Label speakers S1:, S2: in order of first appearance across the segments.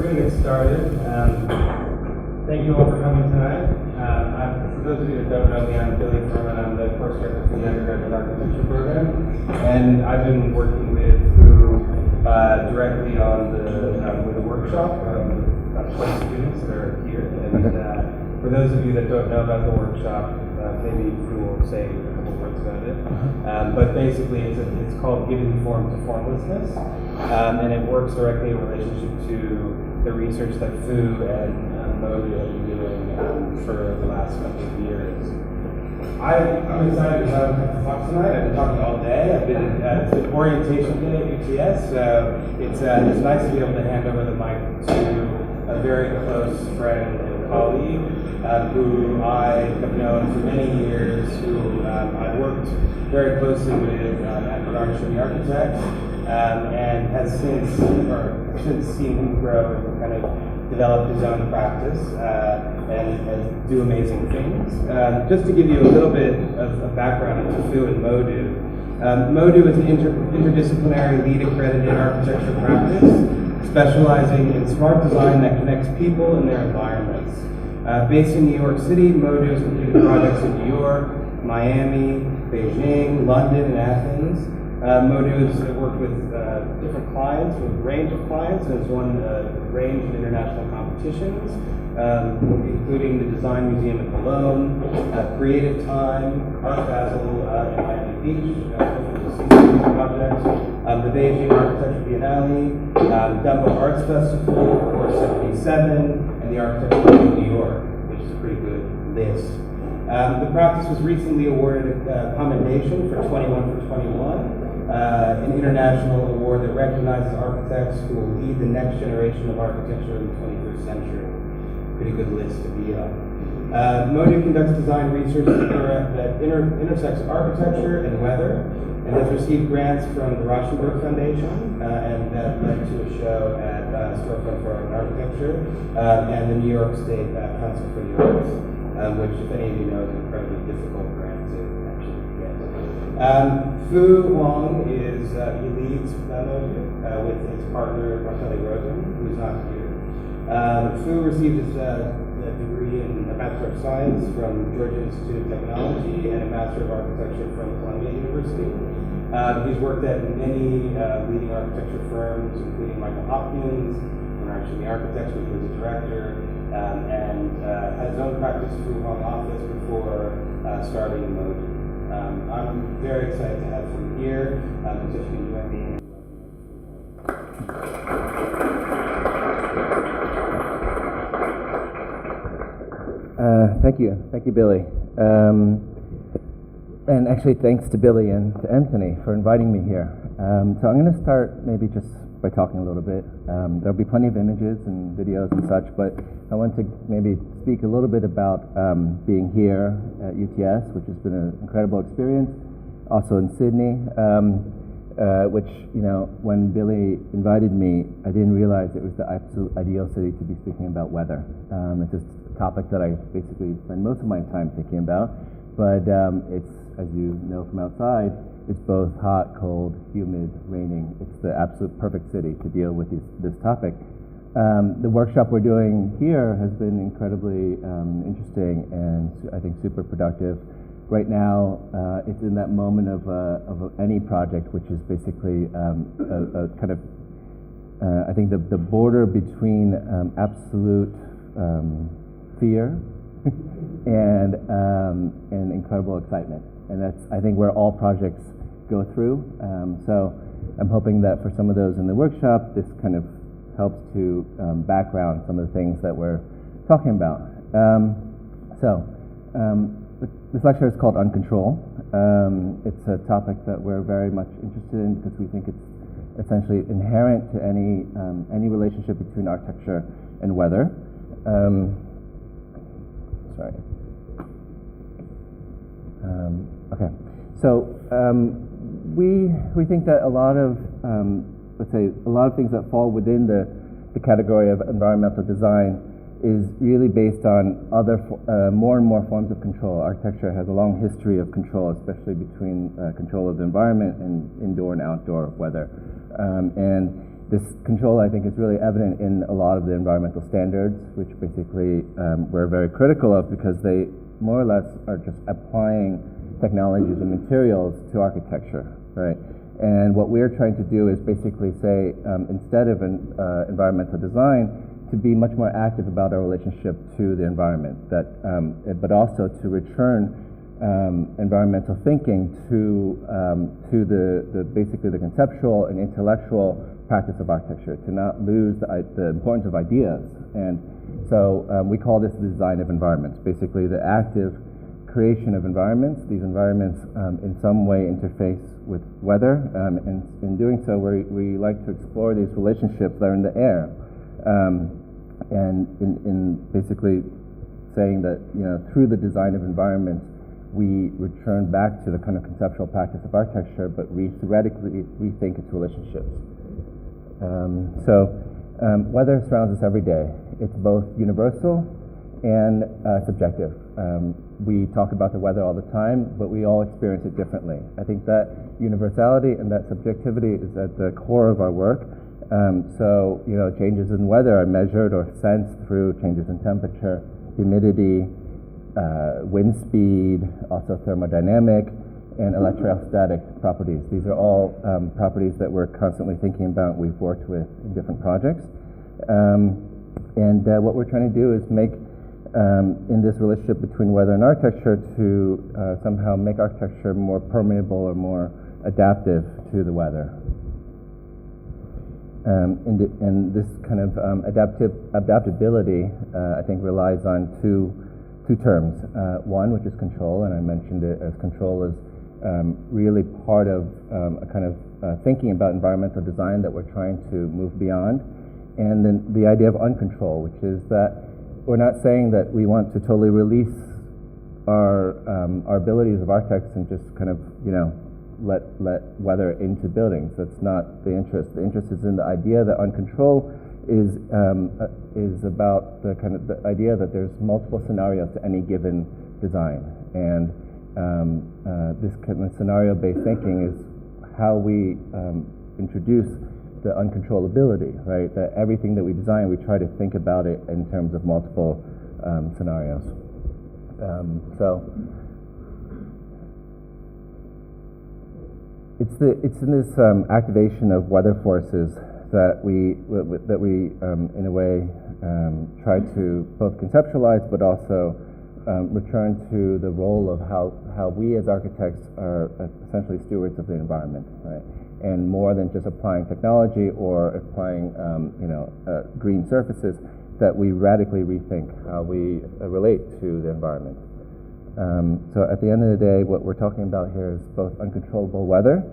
S1: going to get started. Thank you all for coming tonight. For those of you that don't know me, I'm Billy Furman. I'm the course director for the undergraduate architecture program, and I've been working with Phu directly on with a workshop. About 20 students that are here, and for those of you that don't know about the workshop, maybe Phu will say a couple words about it. But basically, it's called Giving Form to Formlessness, and it works directly in relationship to the research that Phu and MODU have been doing for the last couple of years. I'm excited because I don't have to talk tonight. I've been talking all day. It's been orientation day at UTS, so it's nice to be able to hand over the mic to a very close friend and colleague who I have known for many years, who I worked very closely with at Robert Rauschenberg Architects, and has since seen him grow and kind of develop his own practice and do amazing things. Just to give you a little bit of background into Phu and MODU. MODU is an interdisciplinary lead accredited architecture practice specializing in smart design that connects people and their environments. Based in New York City, MODU has completed projects in New York, Miami, Beijing, London, and Athens. MODU has worked with different clients, with a range of clients, and has won a range of international competitions, including the Design Museum Holon, Creative Time, Art Basel Miami Beach, projects, the Beijing Architecture Biennale, Duggal Arts Festival, Course 77, and the Architecture of New York, which is a pretty good list. The practice was recently awarded a commendation for 21 for 21, an international award that recognizes architects who will lead the next generation of architecture in the 21st century. Pretty good list to be on. MODU conducts design research that intersects architecture and weather, and has received grants from the Rauschenberg Foundation, and that led to a show at Storefront for Art and Architecture, and the New York State Council for the Arts, which, if any of you know, is an incredibly difficult grant to actually get. Phu Hoang he leads MODU with his partner Rachely, who is not here. Phu received his degree in a Bachelor of Science from Georgia Institute of Technology and a Master of Architecture from Columbia University. He's worked at many leading architecture firms, including Michael Hopkins, and actually the Architects, where he was a director, and had his own practice Phu Hoang office before starting MODU. I'm very excited to have him here, so if you can join me.
S2: Thank you, Billy. And actually, thanks to Billy and to Anthony for inviting me here. So I'm going to start maybe just by talking a little bit. There'll be plenty of images and videos and such, but I want to maybe speak a little bit about being here at UTS, which has been an incredible experience. Also in Sydney, which, when Billy invited me, I didn't realize it was the absolute ideal city to be speaking about weather. It's just a topic that I basically spend most of my time thinking about, but it's, as you know from outside, it's both hot, cold, humid, raining. It's the absolute perfect city to deal with this topic. The workshop we're doing here has been incredibly interesting and I think super productive. Right now, it's in that moment of any project, which is basically a kind of, I think the border between absolute fear and incredible excitement. And that's, I think, where all projects go through. So I'm hoping that for some of those in the workshop, this kind of helps to background some of the things that we're talking about. This lecture is called Uncontrol. It's a topic that we're very much interested in because we think it's essentially inherent to any relationship between architecture and weather. Okay. So we think that a lot of a lot of things that fall within the category of environmental design is really based on other more and more forms of control. Architecture has a long history of control, especially between control of the environment and indoor and outdoor weather. And This control, I think, is really evident in a lot of the environmental standards, which basically we're very critical of because they more or less are just applying technologies and materials to architecture, right? And what we're trying to do is basically say, instead of an environmental design, to be much more active about our relationship to the environment, but also to return environmental thinking to basically the conceptual and intellectual practice of architecture, to not lose the importance of ideas. And so we call this the design of environments, basically the active creation of environments. These environments in some way interface with weather, and in doing so we like to explore these relationships that are in the air, and in basically saying that, you know, through the design of environments we return back to the kind of conceptual practice of architecture, but we theoretically rethink its relationships. Weather surrounds us every day. It's both universal and subjective. We talk about the weather all the time, but we all experience it differently. I think that universality and that subjectivity is at the core of our work. So, you know, changes in weather are measured or sensed through changes in temperature, humidity, wind speed, also thermodynamic, and electrostatic properties. These are all properties that we're constantly thinking about, we've worked with in different projects. What we're trying to do is make, in this relationship between weather and architecture, to somehow make architecture more permeable or more adaptive to the weather. And this kind of adaptability, I think, relies on two terms. One, which is control, and I mentioned it as control is really part of a kind of thinking about environmental design that we're trying to move beyond. And then the idea of uncontrol, which is that we're not saying that we want to totally release our abilities of architects and just kind of, you know, let weather into buildings. That's not the interest. The interest is in the idea that uncontrol is about the kind of the idea that there's multiple scenarios to any given design, and this kind of scenario-based thinking is how we introduce the uncontrollability, right? That everything that we design, we try to think about it in terms of multiple scenarios. It's in this activation of weather forces that we in a way try to both conceptualize, but also return to the role of how we as architects are essentially stewards of the environment, right? And more than just applying technology or applying green surfaces, that we radically rethink how we relate to the environment. So at the end of the day, what we're talking about here is both uncontrollable weather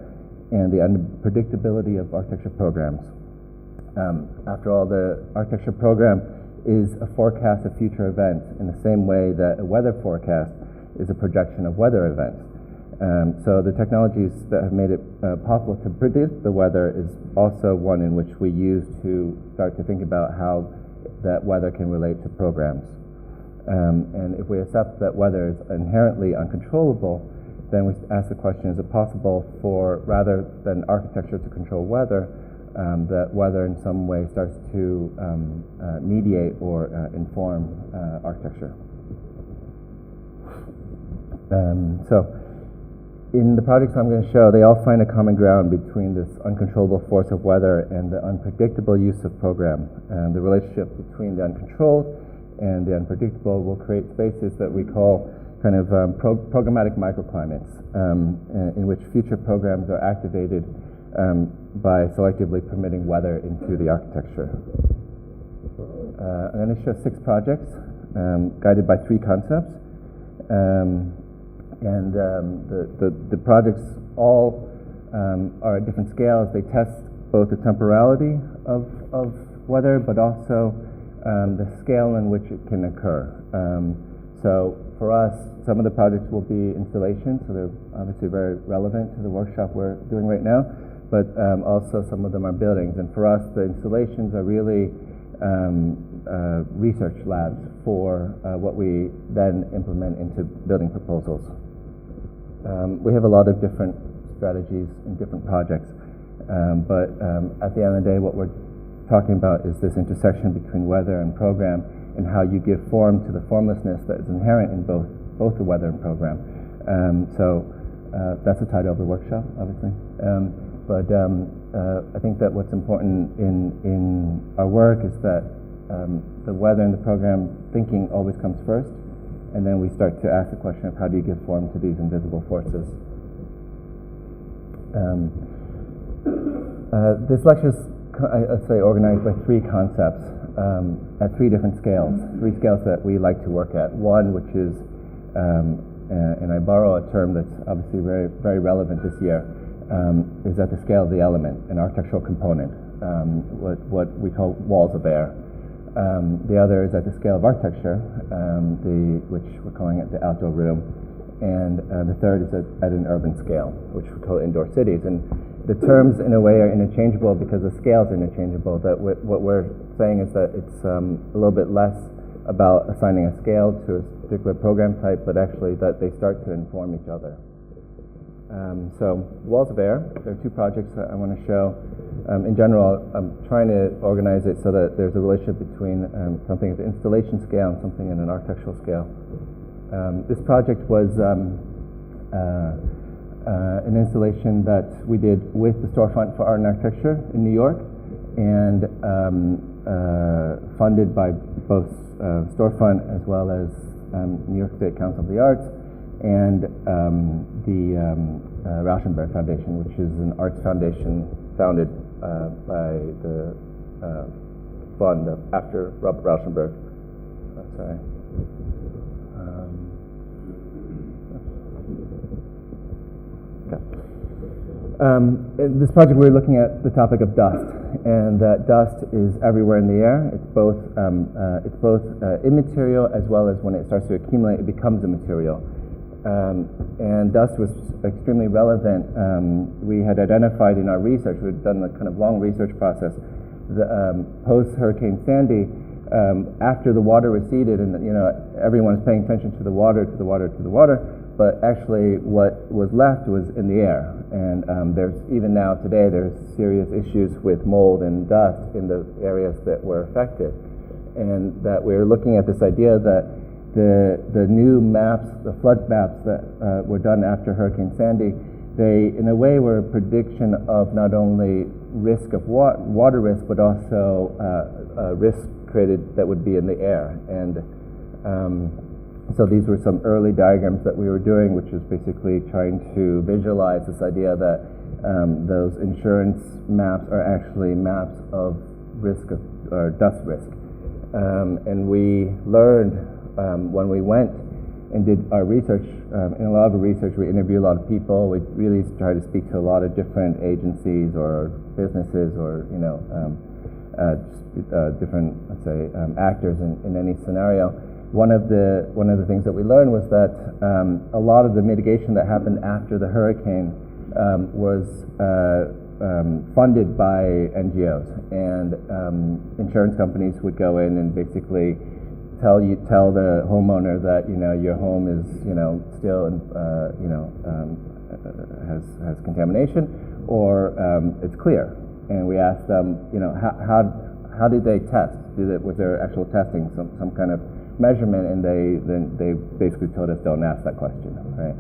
S2: and the unpredictability of architecture programs. After all, the architecture program is a forecast of future events in the same way that a weather forecast is a projection of weather events. So the technologies that have made it possible to predict the weather is also one in which we use to start to think about how that weather can relate to programs. And if we accept that weather is inherently uncontrollable, then we ask the question, is it possible for, rather than architecture to control weather, that weather in some way starts to mediate or inform architecture? So in the projects I'm going to show, they all find a common ground between this uncontrollable force of weather and the unpredictable use of program. And the relationship between the uncontrolled and the unpredictable will create spaces that we call kind of programmatic microclimates, in which future programs are activated by selectively permitting weather into the architecture. I'm going to show 6 projects guided by 3 concepts. The projects all are at different scales. They test both the temporality of weather, but also the scale in which it can occur. So for us, some of the projects will be installations, so they're obviously very relevant to the workshop we're doing right now, but also some of them are buildings. And for us, the installations are really research labs for what we then implement into building proposals. We have a lot of different strategies and different projects. but at the end of the day, what we're talking about is this intersection between weather and program, and how you give form to the formlessness that is inherent in both the weather and program. That's the title of the workshop, obviously. I think that what's important in our work is that the weather and the program thinking always comes first, and then we start to ask the question of how do you give form to these invisible forces. This lecture is, I'd say, organized by three concepts at three different scales, three scales that we like to work at. One, which is, and I borrow a term that's obviously very, very relevant this year, is at the scale of the element, an architectural component, what we call walls of air. The other is at the scale of architecture, which we're calling it the outdoor room. And the third is at an urban scale, which we call indoor cities. And the terms, in a way, are interchangeable because the scales are interchangeable. That what we're saying is that it's a little bit less about assigning a scale to a particular program type, but actually that they start to inform each other. So walls of air, there are two projects that I want to show. In general, I'm trying to organize it so that there's a relationship between something at the installation scale and something at an architectural scale. This project was an installation that we did with the Storefront for Art and Architecture in New York, and funded by both Storefront as well as New York State Council of the Arts and the Rauschenberg Foundation, which is an arts foundation founded by the fund after Robert Rauschenberg. Sorry. In this project, we're looking at the topic of dust, and that dust is everywhere in the air. It's both immaterial as well as when it starts to accumulate, it becomes a material. And dust was extremely relevant. We had identified in our research, we'd done a kind of long research process, post-Hurricane Sandy, after the water receded, and everyone's paying attention to the water, but actually what was left was in the air. And there's, even now today, there's serious issues with mold and dust in the areas that were affected. And that we're looking at this idea that the new maps, the flood maps that were done after Hurricane Sandy, they, in a way, were a prediction of not only risk of water risk, but also risk created that would be in the air. And so these were some early diagrams that we were doing, which is basically trying to visualize this idea that those insurance maps are actually maps of risk of, or dust risk. And we learned when we went and did our research, in a lot of the research, we interviewed a lot of people. We really tried to speak to a lot of different agencies or businesses or different, let's say, actors in any scenario. One of the things that we learned was that a lot of the mitigation that happened after the hurricane was funded by NGOs, and insurance companies would go in and basically tell the homeowner that your home is still has contamination, or it's clear. And we asked them how did they test? Was there actual testing, some kind of measurement? And they basically told us, don't ask that question, right?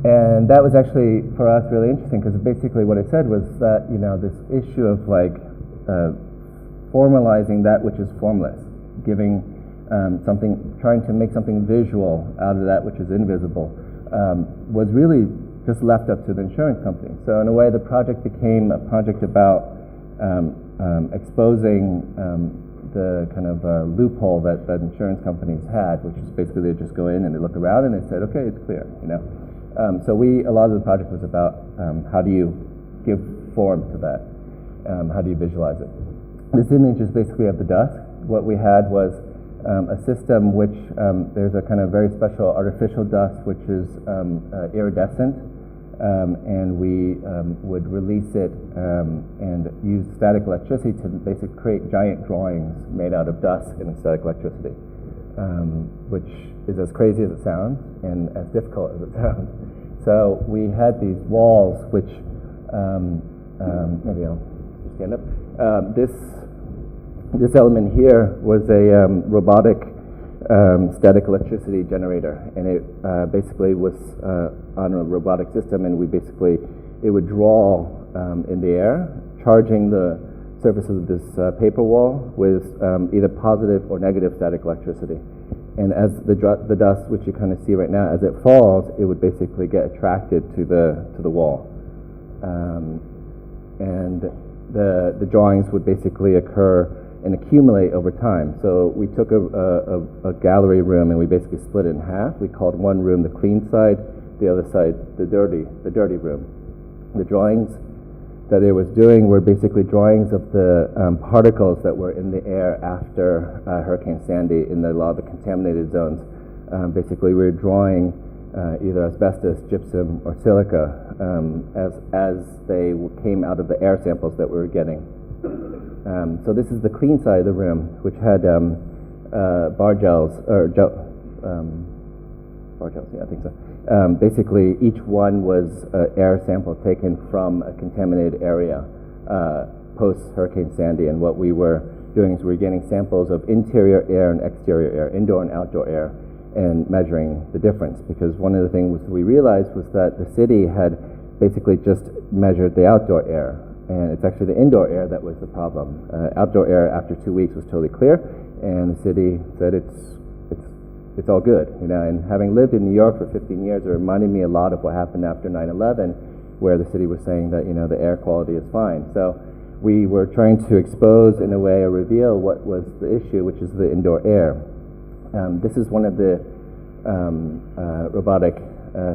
S2: And that was actually for us really interesting, because basically what it said was that this issue of formalizing that which is formless, giving something, trying to make something visual out of that which is invisible, was really just left up to the insurance company. So in a way, the project became a project about exposing the kind of loophole that insurance companies had, which is basically they just go in and they look around and they said, okay, it's clear, So a lot of the project was about how do you give form to that? How do you visualize it? This image is basically of the dust. What we had was a system which there's a kind of very special artificial dust which is iridescent, and we would release it and use static electricity to basically create giant drawings made out of dust and static electricity, which is as crazy as it sounds and as difficult as it sounds. So we had these walls which maybe I'll stand up. This element here was a robotic static electricity generator, and it basically was on a robotic system, and it would draw in the air, charging the surface of this paper wall with either positive or negative static electricity. And as the dust, which you kind of see right now, as it falls, it would basically get attracted to the wall. And the drawings would basically occur and accumulate over time. So we took a gallery room and we basically split it in half. We called one room the clean side, the other side the dirty room. The drawings that it was doing were basically drawings of the particles that were in the air after Hurricane Sandy in a lot of the contaminated zones. Basically, we were drawing either asbestos, gypsum, or silica as they came out of the air samples that we were getting. So this is the clean side of the room, which had bar gels, or bar gels, yeah, I think so. Basically, each one was an air sample taken from a contaminated area post-Hurricane Sandy, and what we were doing is we were getting samples of interior air and exterior air, indoor and outdoor air, and measuring the difference. Because one of the things we realized was that the city had basically just measured the outdoor air, and it's actually the indoor air that was the problem. Outdoor air after 2 weeks was totally clear, and the city said it's all good, you know. And having lived in New York for 15 years, it reminded me a lot of what happened after 9/11, where the city was saying that, you know, the air quality is fine. So we were trying to expose, in a way, or reveal what was the issue, which is the indoor air. This is one of the robotic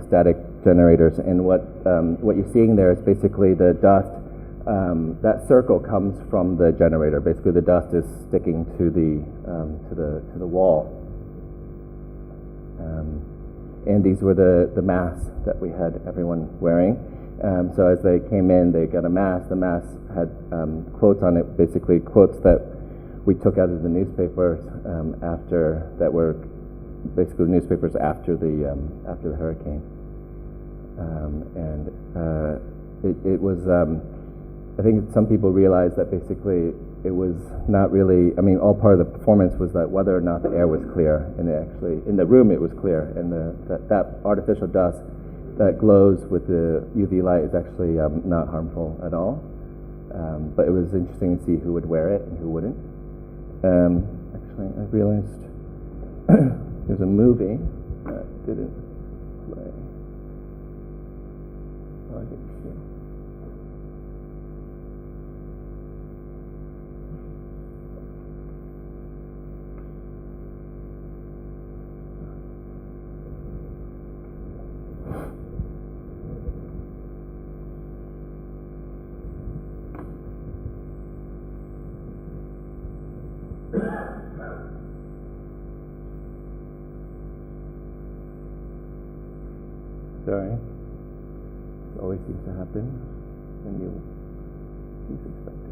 S2: static generators, and what you're seeing there is basically the dust. That circle comes from the generator. Basically, the dust is sticking to the wall. And these were the masks that we had everyone wearing. So as they came in, they got a mask. The mask had quotes on it, basically quotes that we took out of the newspapers that were basically newspapers after the hurricane. It was. I think some people realized that basically it was not really, I mean, all part of the performance was that whether or not the air was clear, and actually in the room it was clear, and that artificial dust that glows with the UV light is actually not harmful at all. But it was interesting to see who would wear it and who wouldn't. Actually, I realized there's a movie that didn't play. Oh, I didn't see it. Sorry. It always seems to happen when you least expect it.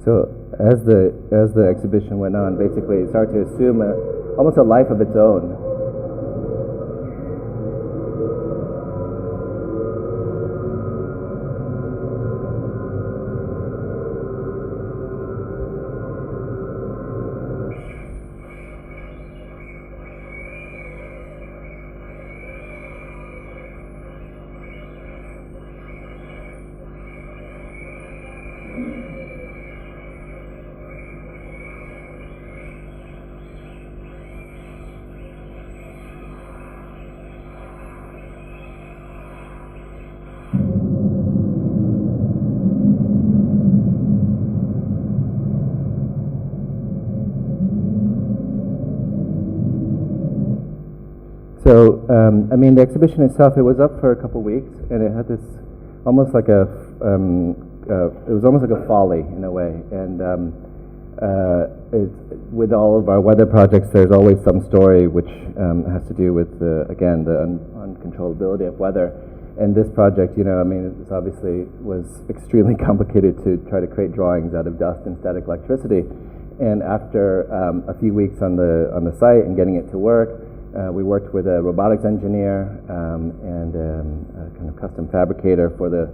S2: So as the exhibition went on, basically it started to assume almost a life of its own. So, I mean, the exhibition itself, it was up for a couple weeks, and it had this almost like it was almost like a folly in a way. And with all of our weather projects, there's always some story which has to do with, again, the uncontrollability of weather. And this project, you know, I mean, it obviously was extremely complicated to try to create drawings out of dust and static electricity. And after a few weeks on the site and getting it to work, we worked with a robotics engineer and a kind of custom fabricator for this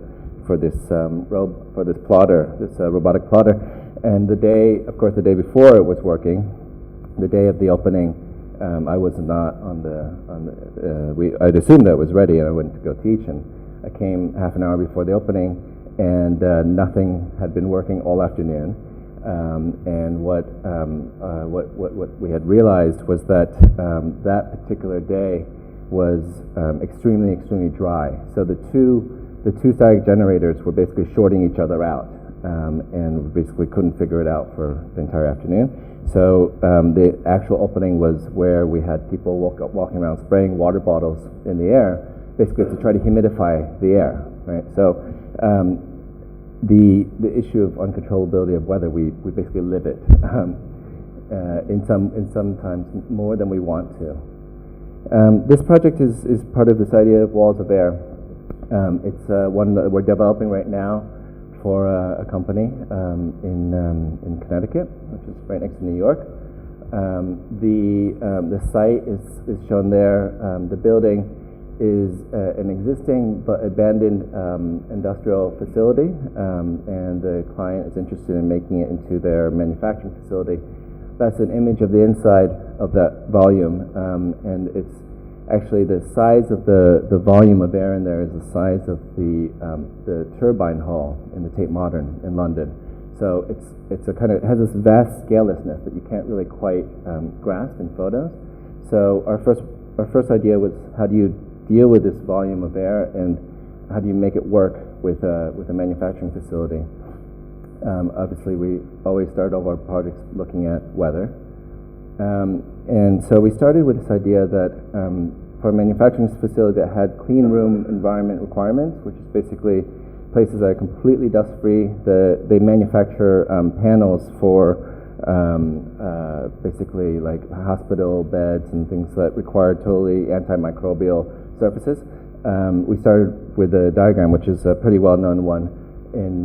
S2: plotter, this robotic plotter. And the day, of course, the day before it was working, the day of the opening, I was not on the. I'd assumed that it was ready, and I went to go teach. And I came half an hour before the opening, and nothing had been working all afternoon. And what we had realized was that that particular day was extremely dry. So the two static generators were basically shorting each other out, and we basically couldn't figure it out for the entire afternoon. So the actual opening was where we had people walking around spraying water bottles in the air, basically to try to humidify the air, right? So the issue of uncontrollability of weather, we basically live it in sometimes more than we want to. This project is part of this idea of walls of air. It's one that we're developing right now for a company in Connecticut, which is right next to New York. The site is shown there. The building is an existing but abandoned industrial facility, and the client is interested in making it into their manufacturing facility. That's an image of the inside of that volume, and it's actually the size of the volume of air in there is the size of the turbine hall in the Tate Modern in London. So it's a kind of, it has this vast scalelessness that you can't really quite grasp in photos. So our first idea was, how do you deal with this volume of air, and how do you make it work with a manufacturing facility? Obviously, we always start all of our projects looking at weather. And so we started with this idea that for a manufacturing facility that had clean room environment requirements, which is basically places that are completely dust-free. They manufacture panels for basically like hospital beds and things that require totally antimicrobial surfaces. We started with a diagram, which is a pretty well-known one in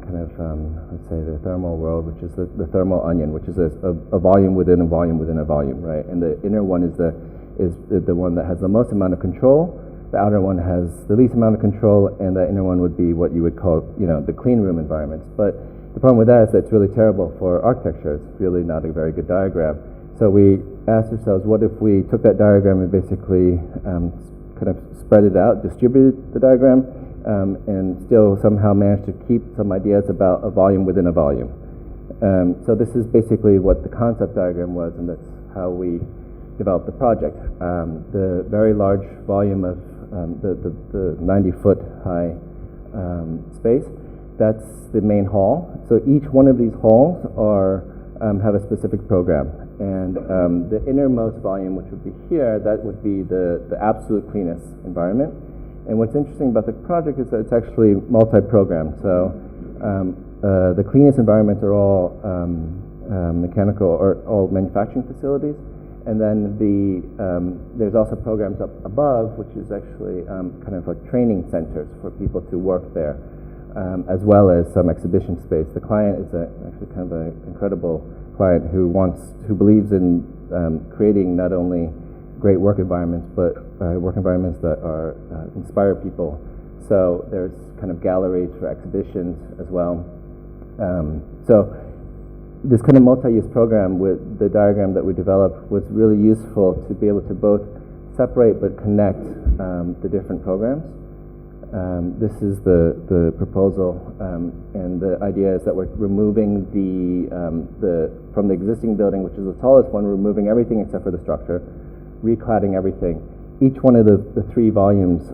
S2: kind of, let's say, the thermal world, which is the thermal onion, which is a volume within a volume within a volume, right? And the inner one is the one that has the most amount of control. The outer one has the least amount of control, and the inner one would be what you would call, the clean room environments. But the problem with that is that it's really terrible for architecture. It's really not a very good diagram. So we asked ourselves, what if we took that diagram and basically kind of spread it out, distributed the diagram, and still somehow managed to keep some ideas about a volume within a volume. So this is basically what the concept diagram was, and that's how we developed the project. The very large volume of the 90-foot high space, that's the main hall. So each one of these halls have a specific program. And the innermost volume, which would be here, that would be the absolute cleanest environment. And what's interesting about the project is that it's actually multi-programmed. So the cleanest environments are all mechanical or all manufacturing facilities. And then there's also programs up above, which is actually kind of like training centers for people to work there, as well as some exhibition space. The client is actually kind of an incredible client who believes in creating not only great work environments, but work environments that are inspire people. So there's kind of galleries for exhibitions as well. So this kind of multi-use program with the diagram that we developed was really useful to be able to both separate but connect the different programs. This is the proposal, and the idea is that we're removing from the existing building, which is the tallest one, removing everything except for the structure, recladding everything. Each one of the three volumes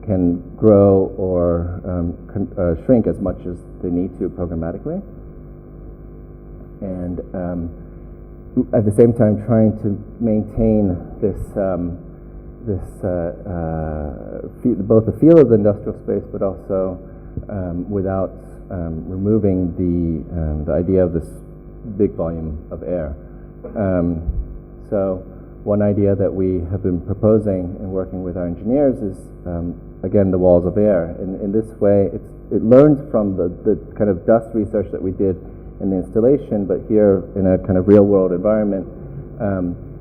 S2: can grow or shrink as much as they need to programmatically. And at the same time trying to maintain this both the feel of the industrial space, but also without removing the idea of this big volume of air. So one idea that we have been proposing and working with our engineers is, again, the walls of air. In this way, it learns from the kind of dust research that we did in the installation, but here in a kind of real-world environment,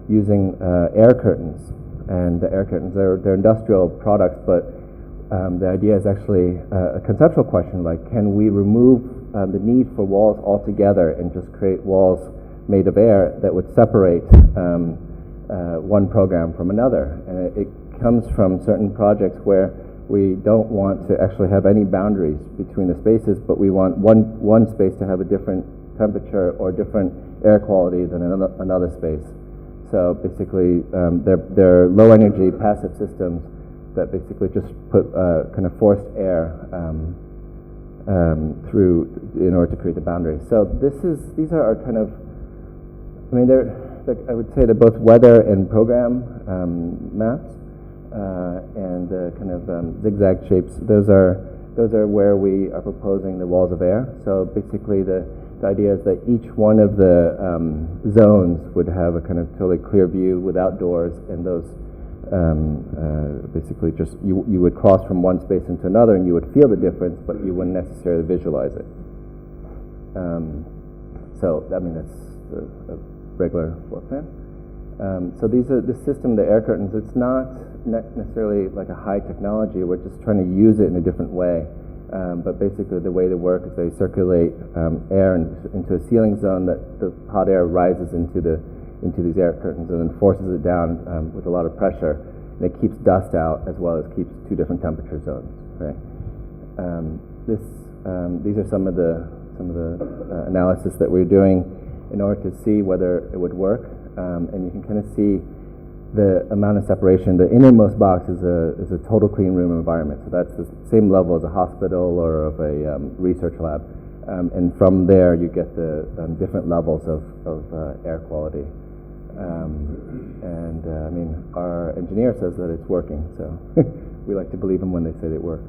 S2: using air curtains. And the air curtains, they're industrial products, but the idea is actually a conceptual question, like, can we remove the need for walls altogether and just create walls made of air that would separate one program from another? And it comes from certain projects where we don't want to actually have any boundaries between the spaces, but we want one space to have a different temperature or different air quality than another space. So basically, they're low energy passive systems that basically just put kind of forced air through in order to create the boundaries. So these are our kind of, I mean, I would say they're both weather and program maps, and kind of zigzag shapes. Those are where we are proposing the walls of air. So basically, the idea is that each one of the zones would have a kind of totally clear view without doors, and those basically just you would cross from one space into another, and you would feel the difference, but you wouldn't necessarily visualize it. So I mean, that's a regular floor plan. So these are the system, the air curtains. It's not necessarily like a high technology. We're just trying to use it in a different way. But basically, the way they work is they circulate air into a ceiling zone that the hot air rises into these air curtains and then forces it down with a lot of pressure, and it keeps dust out as well as keeps two different temperature zones. Right. These are some of the analysis that we're doing in order to see whether it would work, and you can kind of see the amount of separation. The innermost box is a total clean room environment, so that's the same level as a hospital or of a research lab, and from there you get the different levels of air quality. I mean, our engineer says that it's working, so we like to believe them when they say it works.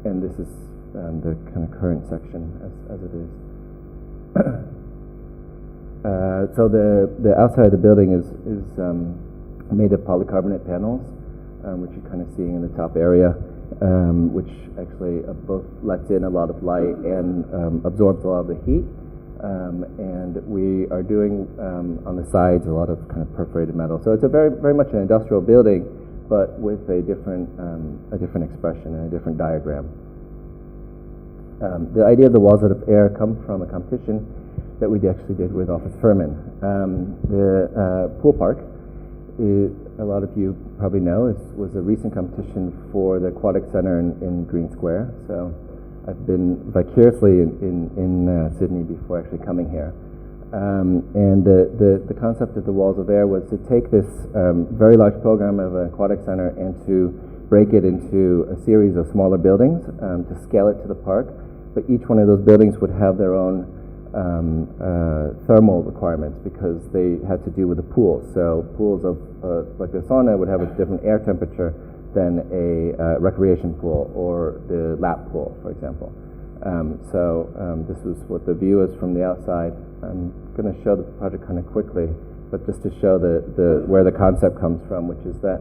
S2: And this is the kind of current section as it is. So the outside of the building is made of polycarbonate panels, which you're kind of seeing in the top area, which actually both lets in a lot of light and absorbs a lot of the heat. And we are doing on the sides a lot of kind of perforated metal. So it's a very much an industrial building, but with a different expression and a different diagram. The idea of the walls out of air come from a competition that we actually did with Office Furman. The pool park, a lot of you probably know, was a recent competition for the Aquatic Center in Green Square. So I've been vicariously in Sydney before actually coming here. And the concept of the walls of air was to take this very large program of an aquatic center and to break it into a series of smaller buildings to scale it to the park. But each one of those buildings would have their own thermal requirements because they had to do with the pools. So pools of like the sauna would have a different air temperature than a recreation pool or the lap pool, for example. This was what the view is from the outside. I'm going to show the project kind of quickly, but just to show where the concept comes from, which is that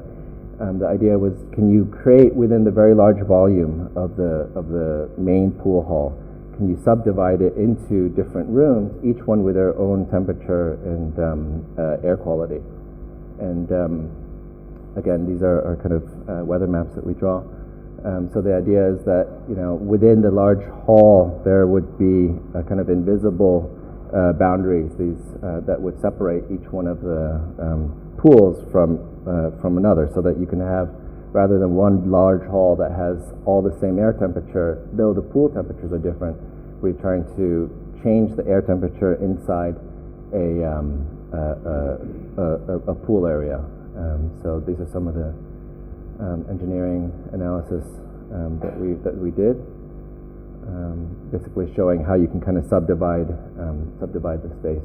S2: the idea was, can you create within the very large volume of the main pool hall, can you subdivide it into different rooms, each one with their own temperature and air quality? And again, these are kind of weather maps that we draw. So the idea is that, within the large hall there would be a kind of invisible boundaries, these that would separate each one of the pools from another, so that you can have, rather than one large hall that has all the same air temperature, though the pool temperatures are different, we're trying to change the air temperature inside a pool area. So these are some of the engineering analysis that we did. basically showing how you can kind of subdivide the space.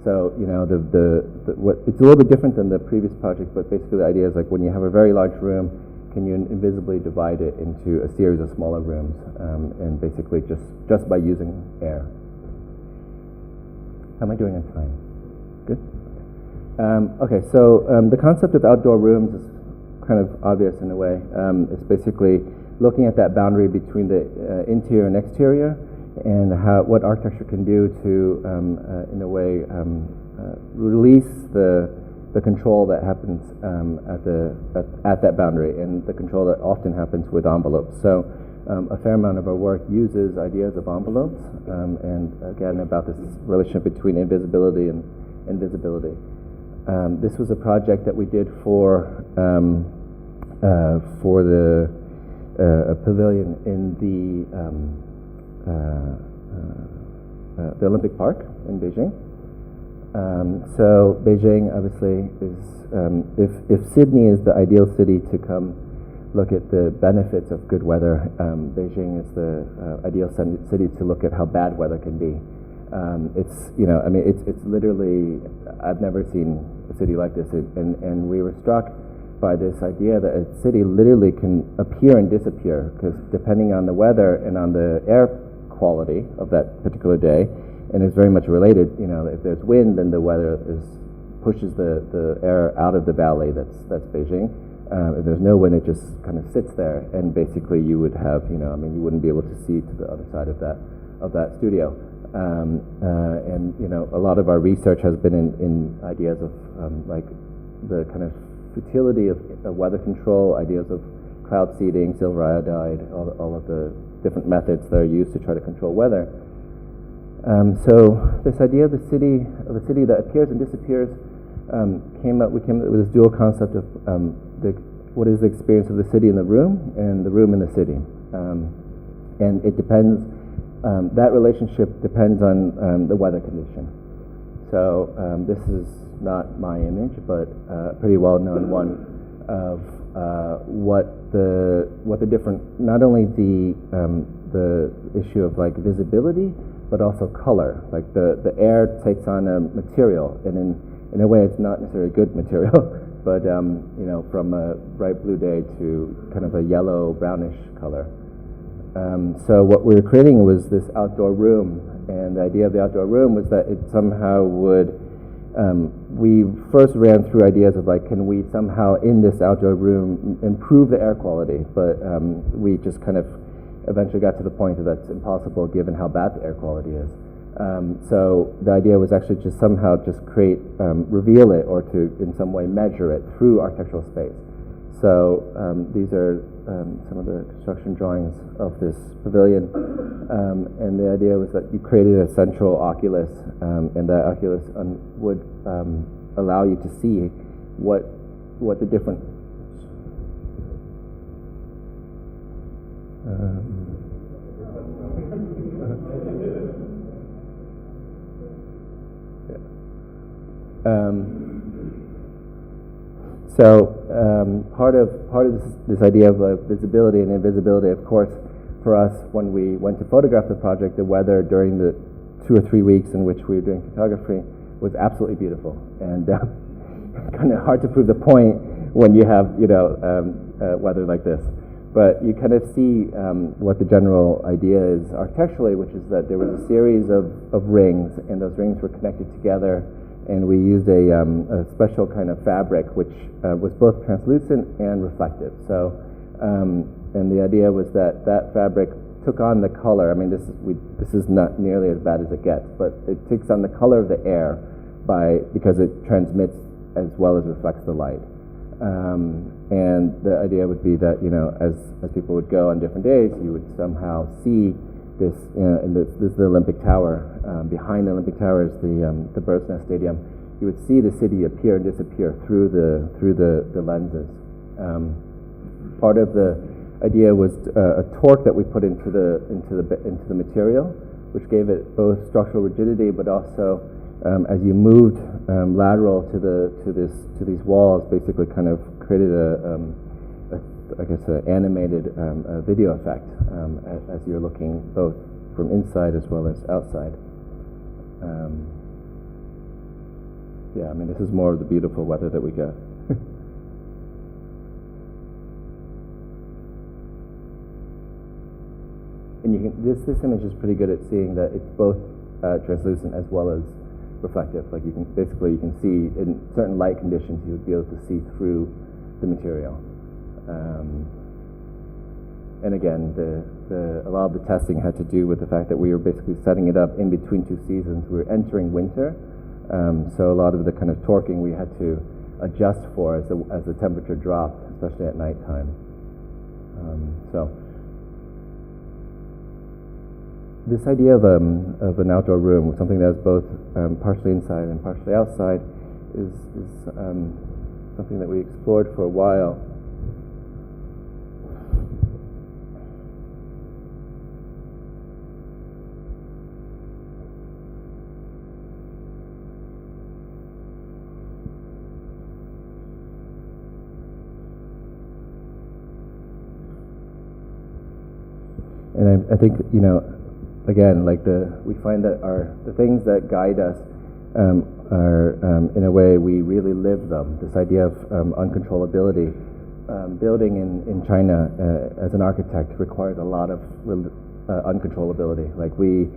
S2: So you know it's a little bit different than the previous project, but basically the idea is like when you have a very large room, can you invisibly divide it into a series of smaller rooms, and basically just by using air. How am I doing on time? Good. Okay, so the concept of outdoor rooms is kind of obvious in a way. It's basically looking at that boundary between the interior and exterior, and what architecture can do to, in a way, release the control that happens at that boundary, and the control that often happens with envelopes. So a fair amount of our work uses ideas of envelopes, and again about this relationship between invisibility and visibility. This was a project that we did for the a pavilion in the Olympic Park in Beijing. So Beijing obviously is, if Sydney is the ideal city to come look at the benefits of good weather, Beijing is the ideal city to look at how bad weather can be. It's, you know, I mean, it's literally, I've never seen a city like this, and we were struck by this idea that a city literally can appear and disappear, because depending on the weather and on the air quality of that particular day, and it's very much related, you know, if there's wind, then the weather pushes the air out of the valley, that's Beijing. If there's no wind, it just kind of sits there, and basically you would have, you know, I mean, you wouldn't be able to see to the other side of that studio. And you know, a lot of our research has been in ideas of like the kind of futility of weather control, ideas of cloud seeding, silver iodide, all of the different methods that are used to try to control weather. So this idea of a city that appears and disappears we came up with this dual concept of what is the experience of the city in the room and the room in the city, and it depends. That relationship depends on the weather condition. So this is not my image, but a pretty well-known one of what the different, not only the issue of like visibility, but also color. Like the air takes on a material, and in a way it's not necessarily good material, but you know, from a bright blue day to kind of a yellow brownish color. So what we were creating was this outdoor room, and the idea of the outdoor room was that it somehow would, we first ran through ideas of like, can we somehow in this outdoor room improve the air quality, but we just kind of eventually got to the point that that's impossible given how bad the air quality is. So the idea was actually just somehow just reveal it, or to in some way measure it through architectural space. So these are some of the construction drawings of this pavilion, and the idea was that you created a central oculus, and that oculus would allow you to see what the different So part of this idea of visibility and invisibility, of course, for us when we went to photograph the project, the weather during the 2 or 3 weeks in which we were doing photography was absolutely beautiful, and kind of hard to prove the point when you have, you know, weather like this. But you kind of see what the general idea is architecturally, which is that there was a series of rings, and those rings were connected together, and we used a special kind of fabric which was both translucent and reflective. So, and the idea was that fabric took on the color. I mean, this is not nearly as bad as it gets, but it takes on the color of the air because it transmits as well as reflects the light. And the idea would be that, you know, as people would go on different days, you would somehow see this, you know, and this is the Olympic Tower. Behind the Olympic Tower is the Bird's Nest Stadium. You would see the city appear and disappear through the lenses. Part of the idea was a torque that we put into the material, which gave it both structural rigidity, but also as you moved lateral to these walls, basically kind of created I guess, an animated video effect as you're looking both from inside as well as outside. Yeah, I mean, this is more of the beautiful weather that we get. And you can, this image is pretty good at seeing that it's both translucent as well as reflective. Like you can see in certain light conditions you would be able to see through the material. And again, a lot of the testing had to do with the fact that we were basically setting it up in between two seasons. We were entering winter, so a lot of the kind of torquing we had to adjust for as the temperature dropped, especially at nighttime. So this idea of an outdoor room, something that's both partially inside and partially outside, is something that we explored for a while. And I think, you know, again, like we find that the things that guide us are, in a way, we really live them. This idea of uncontrollability. Building in China as an architect requires a lot of uncontrollability. Like we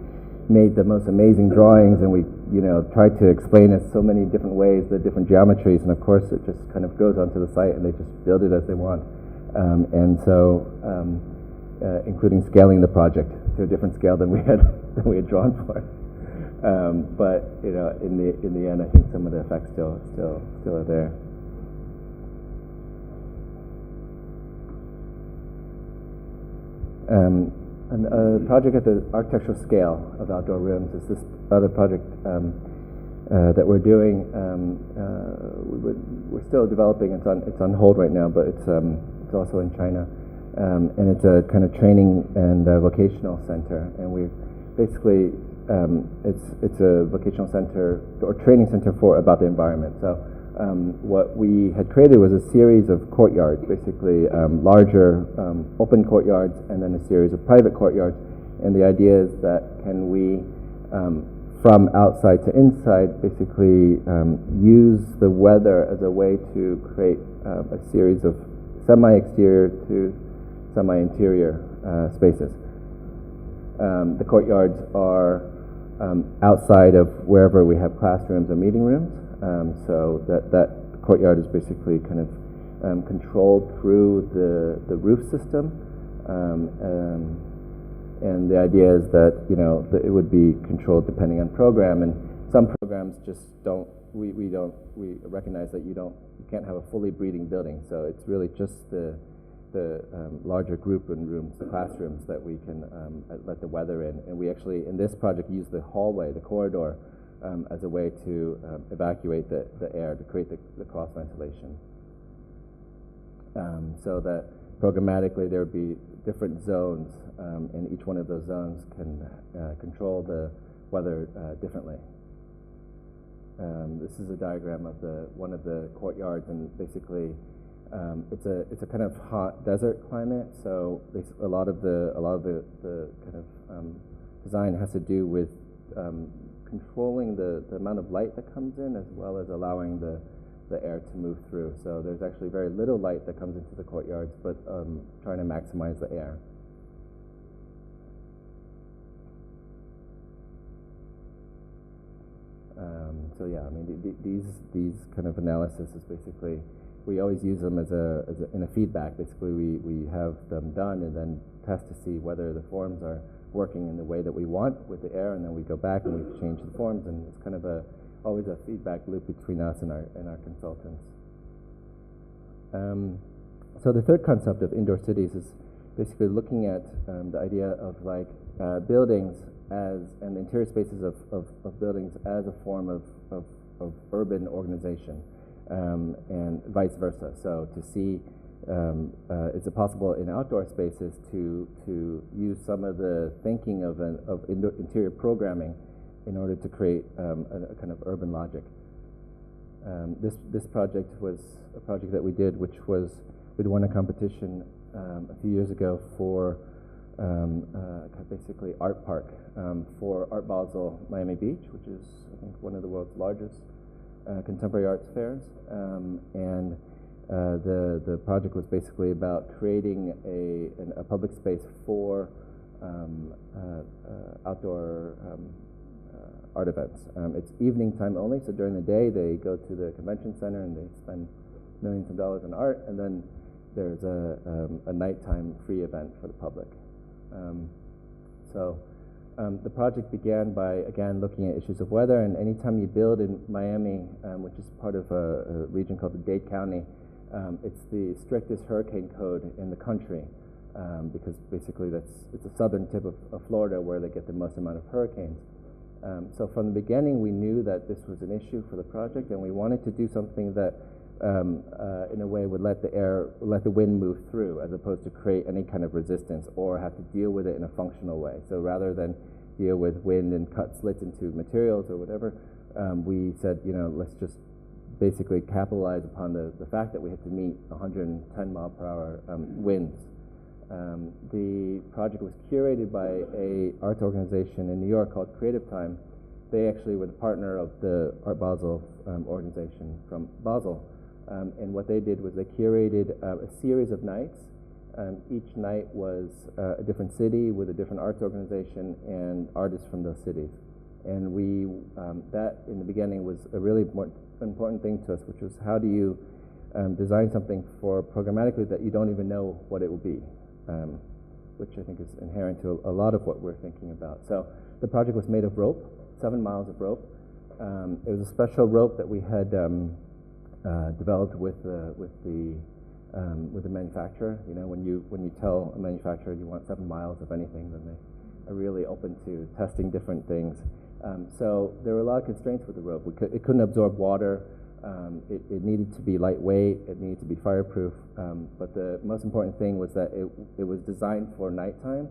S2: made the most amazing drawings, and we, you know, tried to explain it so many different ways, the different geometries, and of course it just kind of goes onto the site and they just build it as they want. And so, including scaling the project to a different scale than we had drawn for. But you know, in the end, I think some of the effects still are there. And a project at the architectural scale of outdoor rooms is this other project that we're doing. We're still developing. It's on hold right now, but it's also in China. And it's a kind of training and vocational center, and we basically it's a vocational center or training center about the environment. So what we had created was a series of courtyards, basically larger open courtyards, and then a series of private courtyards. And the idea is that can we, from outside to inside, basically use the weather as a way to create a series of semi-exterior to semi-interior spaces. The courtyards are outside of wherever we have classrooms or meeting rooms, so that courtyard is basically kind of controlled through the roof system, and the idea is that, you know, that it would be controlled depending on program, and some programs just don't. We recognize that you can't have a fully breathing building, so it's really just the larger group rooms, the classrooms, that we can let the weather in. And we actually, in this project, use the hallway, the corridor, as a way to evacuate the air, to create the cross ventilation. So that programmatically there would be different zones, and each one of those zones can control the weather differently. This is a diagram of one of the courtyards, and basically it's a kind of hot desert climate. So a lot of the kind of design has to do with controlling the amount of light that comes in, as well as allowing the air to move through. So there's actually very little light that comes into the courtyards, but trying to maximize the air. So yeah, I mean, these kind of analysis is basically, we always use them in a feedback. Basically, we have them done and then test to see whether the forms are working in the way that we want with the air, and then we go back and we change the forms, and it's kind of always a feedback loop between us and our consultants. So the third concept of indoor cities is basically looking at the idea of like buildings and the interior spaces of buildings as a form of urban organization, and vice versa. So to see, is it possible in outdoor spaces to use some of the thinking of interior programming in order to create a kind of urban logic. This project was a project that we did, which we'd won a competition a few years ago for basically art park for Art Basel Miami Beach, which is, I think, one of the world's largest contemporary arts fairs. And the project was basically about creating a public space for outdoor art events. It's evening time only, so during the day they go to the convention center and they spend millions of dollars on art, and then there's a nighttime free event for the public. The project began by, again, looking at issues of weather, and anytime you build in Miami, which is part of a region called the Dade County, it's the strictest hurricane code in the country, because basically it's the southern tip of Florida where they get the most amount of hurricanes. So from the beginning, we knew that this was an issue for the project, and we wanted to do something that, in a way, would let the wind move through, as opposed to create any kind of resistance or have to deal with it in a functional way. So rather than deal with wind and cut slits into materials or whatever, we said, let's just basically capitalize upon the fact that we had to meet 110 mile per hour winds. The project was curated by a arts organization in New York called Creative Time. They actually were the partner of the Art Basel organization from Basel. And what they did was they curated a series of nights. Each night was a different city with a different arts organization and artists from those cities. And that in the beginning was a really important thing to us, which was how do you design something for programmatically that you don't even know what it will be, which I think is inherent to a lot of what we're thinking about. So the project was made of rope, 7 miles of rope. It was a special rope that we had developed with the manufacturer. When you tell a manufacturer you want 7 miles of anything, then they are really open to testing different things. So there were a lot of constraints with the rope. It couldn't absorb water. It needed to be lightweight. It needed to be fireproof. But the most important thing was that it was designed for nighttime.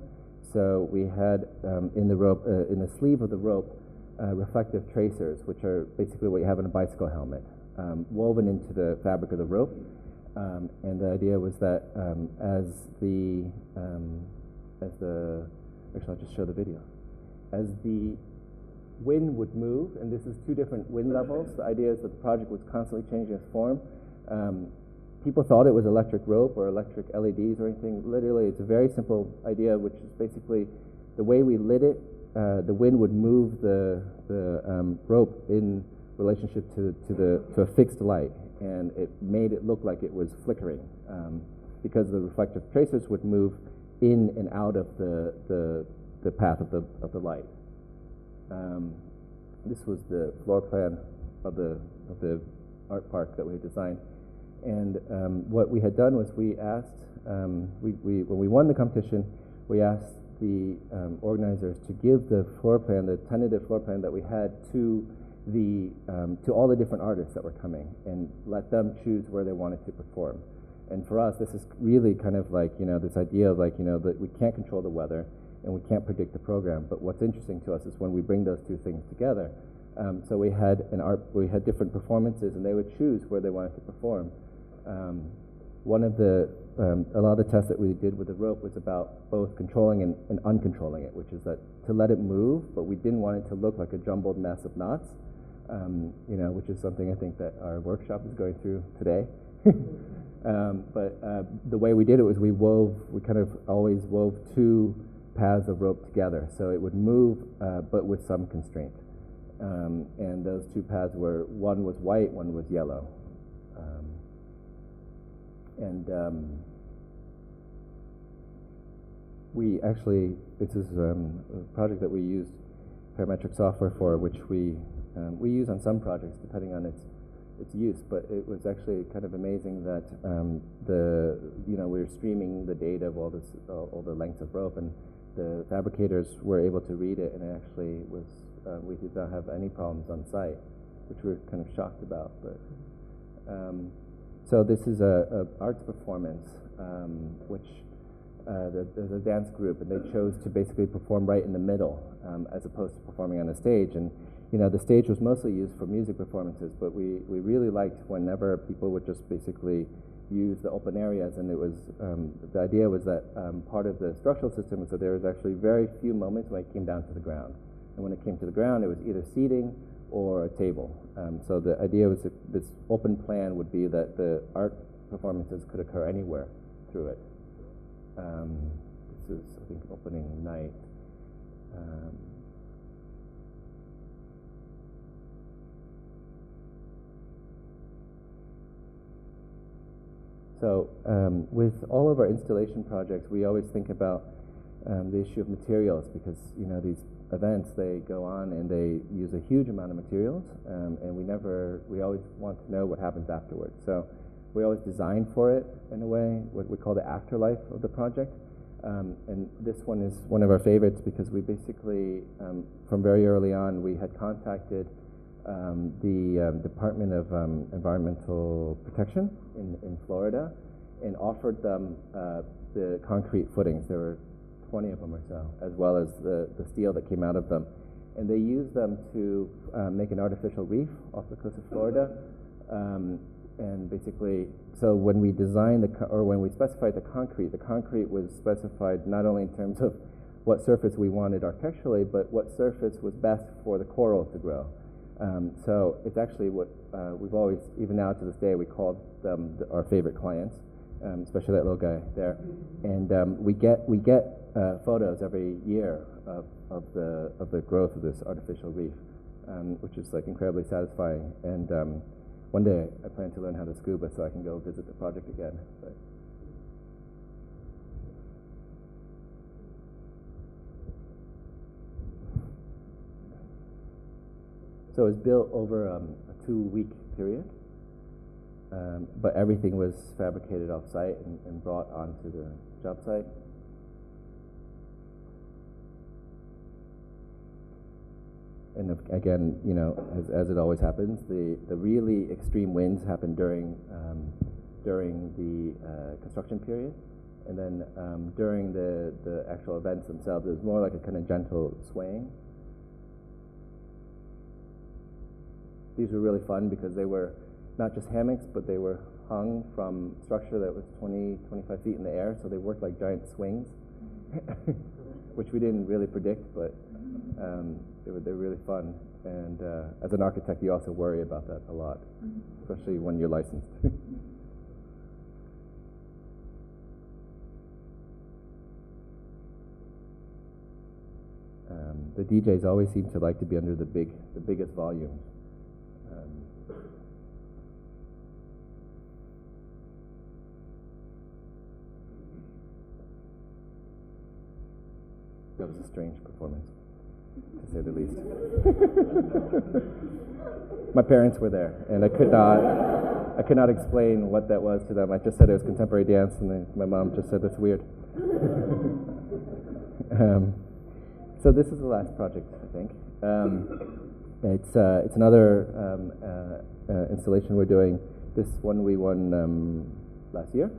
S2: So we had in the rope, in the sleeve of the rope, reflective tracers, which are basically what you have in a bicycle helmet, woven into the fabric of the rope. And the idea was that actually I'll just show the video. As the wind would move, and this is 2 different wind levels. The idea is that the project was constantly changing its form. People thought it was electric rope or electric LEDs or anything. Literally, it's a very simple idea, which is basically the way we lit it, the wind would move the rope in relationship to a fixed light, and it made it look like it was flickering, because the reflective tracers would move in and out of the path of the light. This was the floor plan of the art park that we had designed, and what we had done was we asked, when we won the competition, we asked the organizers to give the floor plan, the tentative floor plan that we had, to all the different artists that were coming, and let them choose where they wanted to perform. And for us, this is really kind of like, this idea of like, that we can't control the weather and we can't predict the program. But what's interesting to us is when we bring those 2 things together. So we had different performances, and they would choose where they wanted to perform. A lot of the tests that we did with the rope was about both controlling and uncontrolling it, which is that to let it move, but we didn't want it to look like a jumbled mess of knots, which is something I think that our workshop is going through today. But the way we did it was we kind of always wove 2 paths of rope together, so it would move, but with some constraint. And those 2 paths were, one was white, one was yellow. We actually, this is a project that we used parametric software for, which we use on some projects depending on its use. But it was actually kind of amazing that we were streaming the data of all the lengths of rope, and the fabricators were able to read it, and it actually was. We did not have any problems on site, which we were kind of shocked about. But so this is a arts performance, which there's a dance group, and they chose to basically perform right in the middle, as opposed to performing on a stage. And the stage was mostly used for music performances, but we really liked whenever people would just basically use the open areas, and it was the idea was that part of the structural system was that there was actually very few moments when it came down to the ground, and when it came to the ground, it was either seating or a table. So the idea was that this open plan would be that the art performances could occur anywhere through it. This is, I think, opening night. So with all of our installation projects, we always think about the issue of materials, because these events, they go on and they use a huge amount of materials, and we always want to know what happens afterwards. So we always design for it in a way, what we call the afterlife of the project. And this one is one of our favorites because we basically, from very early on, we had contacted the Department of Environmental Protection in Florida and offered them the concrete footings. There were 20 of them or so, as well as the steel that came out of them. And they used them to make an artificial reef off the coast of Florida. And basically, so when we designed when we specified the concrete was specified not only in terms of what surface we wanted architecturally, but what surface was best for the coral to grow. So it's actually what we've always, even now to this day, we call them our favorite clients, especially that little guy there. And we get photos every year of the growth of this artificial reef, which is like incredibly satisfying. And one day I plan to learn how to scuba so I can go visit the project again. But so it was built over a 2-week period, but everything was fabricated off-site and brought onto the job site. And again, as it always happens, the really extreme winds happen during the construction period, and then during the actual events themselves, it was more like a kind of gentle swaying. These were really fun because they were not just hammocks, but they were hung from structure that was 20-25 feet in the air, so they worked like giant swings, which we didn't really predict, but they're really fun. And as an architect, you also worry about that a lot, especially when you're licensed. The DJs always seem to like to be under the biggest volume. That was a strange performance, to say the least. My parents were there, and I could not explain what that was to them. I just said it was contemporary dance, and my mom just said that's weird. So this is the last project, I think. It's another installation we're doing. This one we won last year.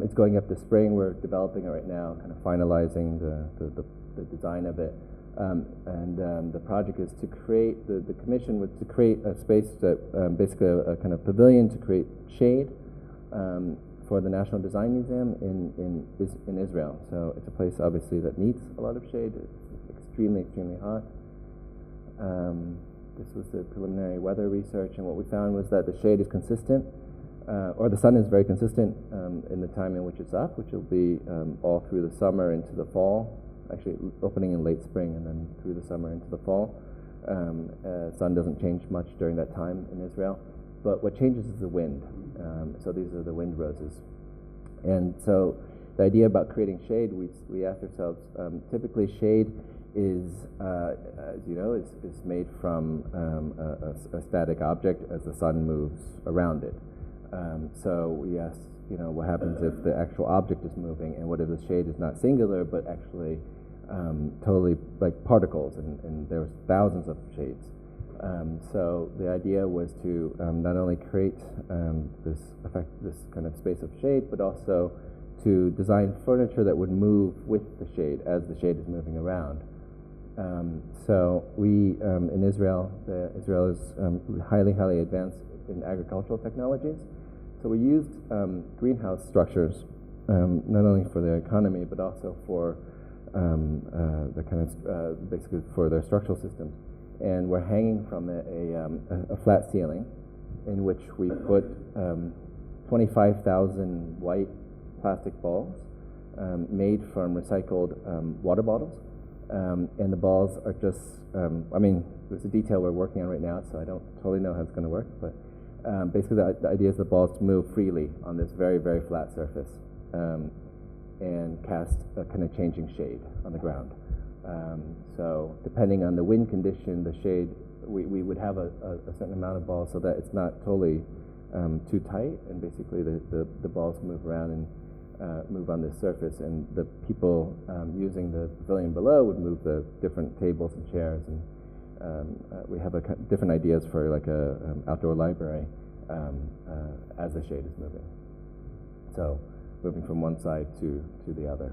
S2: It's going up this spring. We're developing it right now, kind of finalizing the design of it. And the project is to create, the commission was to create a space that basically a kind of pavilion to create shade for the National Design Museum in Israel. So it's a place obviously that needs a lot of shade. It's extremely hot. This was the preliminary weather research, and what we found was that the shade is consistent, or the sun is very consistent in the time in which it's up, which will be all through the summer into the fall, actually opening in late spring and then through the summer into the fall. Sun doesn't change much during that time in Israel, but what changes is the wind. So these are the wind roses. And so the idea about creating shade, we asked ourselves, typically shade is, as you know, is made from a static object as the sun moves around it. So we asked, what happens if the actual object is moving, and what if the shade is not singular, but actually totally like particles, and there's thousands of shades. So the idea was to not only create this kind of space of shade, but also to design furniture that would move with the shade as the shade is moving around. So we, in Israel, Israel is highly advanced in agricultural technologies. So we used greenhouse structures, not only for their economy, but also for the kind of, basically for their structural systems. And we're hanging from a flat ceiling in which we put 25,000 white plastic balls made from recycled water bottles. And the balls are just, I mean, there's a detail we're working on right now, so I don't totally know how it's going to work, but basically the idea is the balls move freely on this very, very flat surface and cast a kind of changing shade on the ground. So depending on the wind condition, the shade, we would have a certain amount of balls so that it's not totally too tight, and basically the balls move around and move on this surface, and the people using the pavilion below would move the different tables and chairs, and we have different ideas for like a outdoor library as the shade is moving. So moving from one side to the other.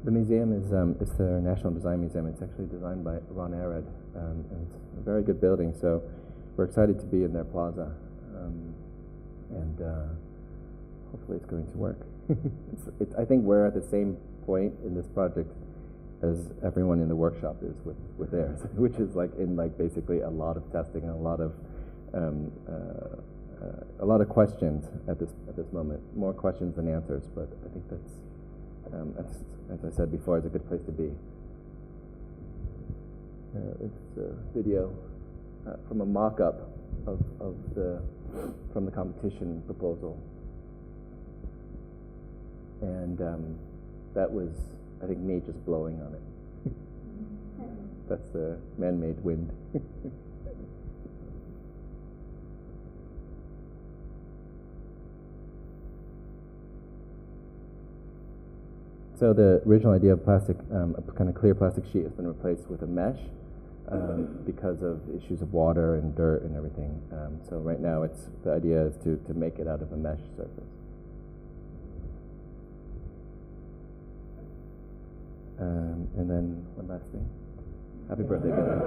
S2: The museum is the National Design Museum. It's actually designed by Ron Arad, and it's a very good building. So we're excited to be in their plaza, and hopefully it's going to work. I think we're at the same point in this project as everyone in the workshop is with theirs, which is basically a lot of testing and a lot of questions at this moment. More questions than answers, but I think that's as I said before, it's a good place to be. It's a video from a mock-up from the competition proposal, and that was, I think, me just blowing on it. That's the man-made wind. So the original idea of plastic, a kind of clear plastic sheet, has been replaced with a mesh because of issues of water and dirt and everything. So right now, the idea is to make it out of a mesh surface. And then one last thing. Happy birthday, Billy.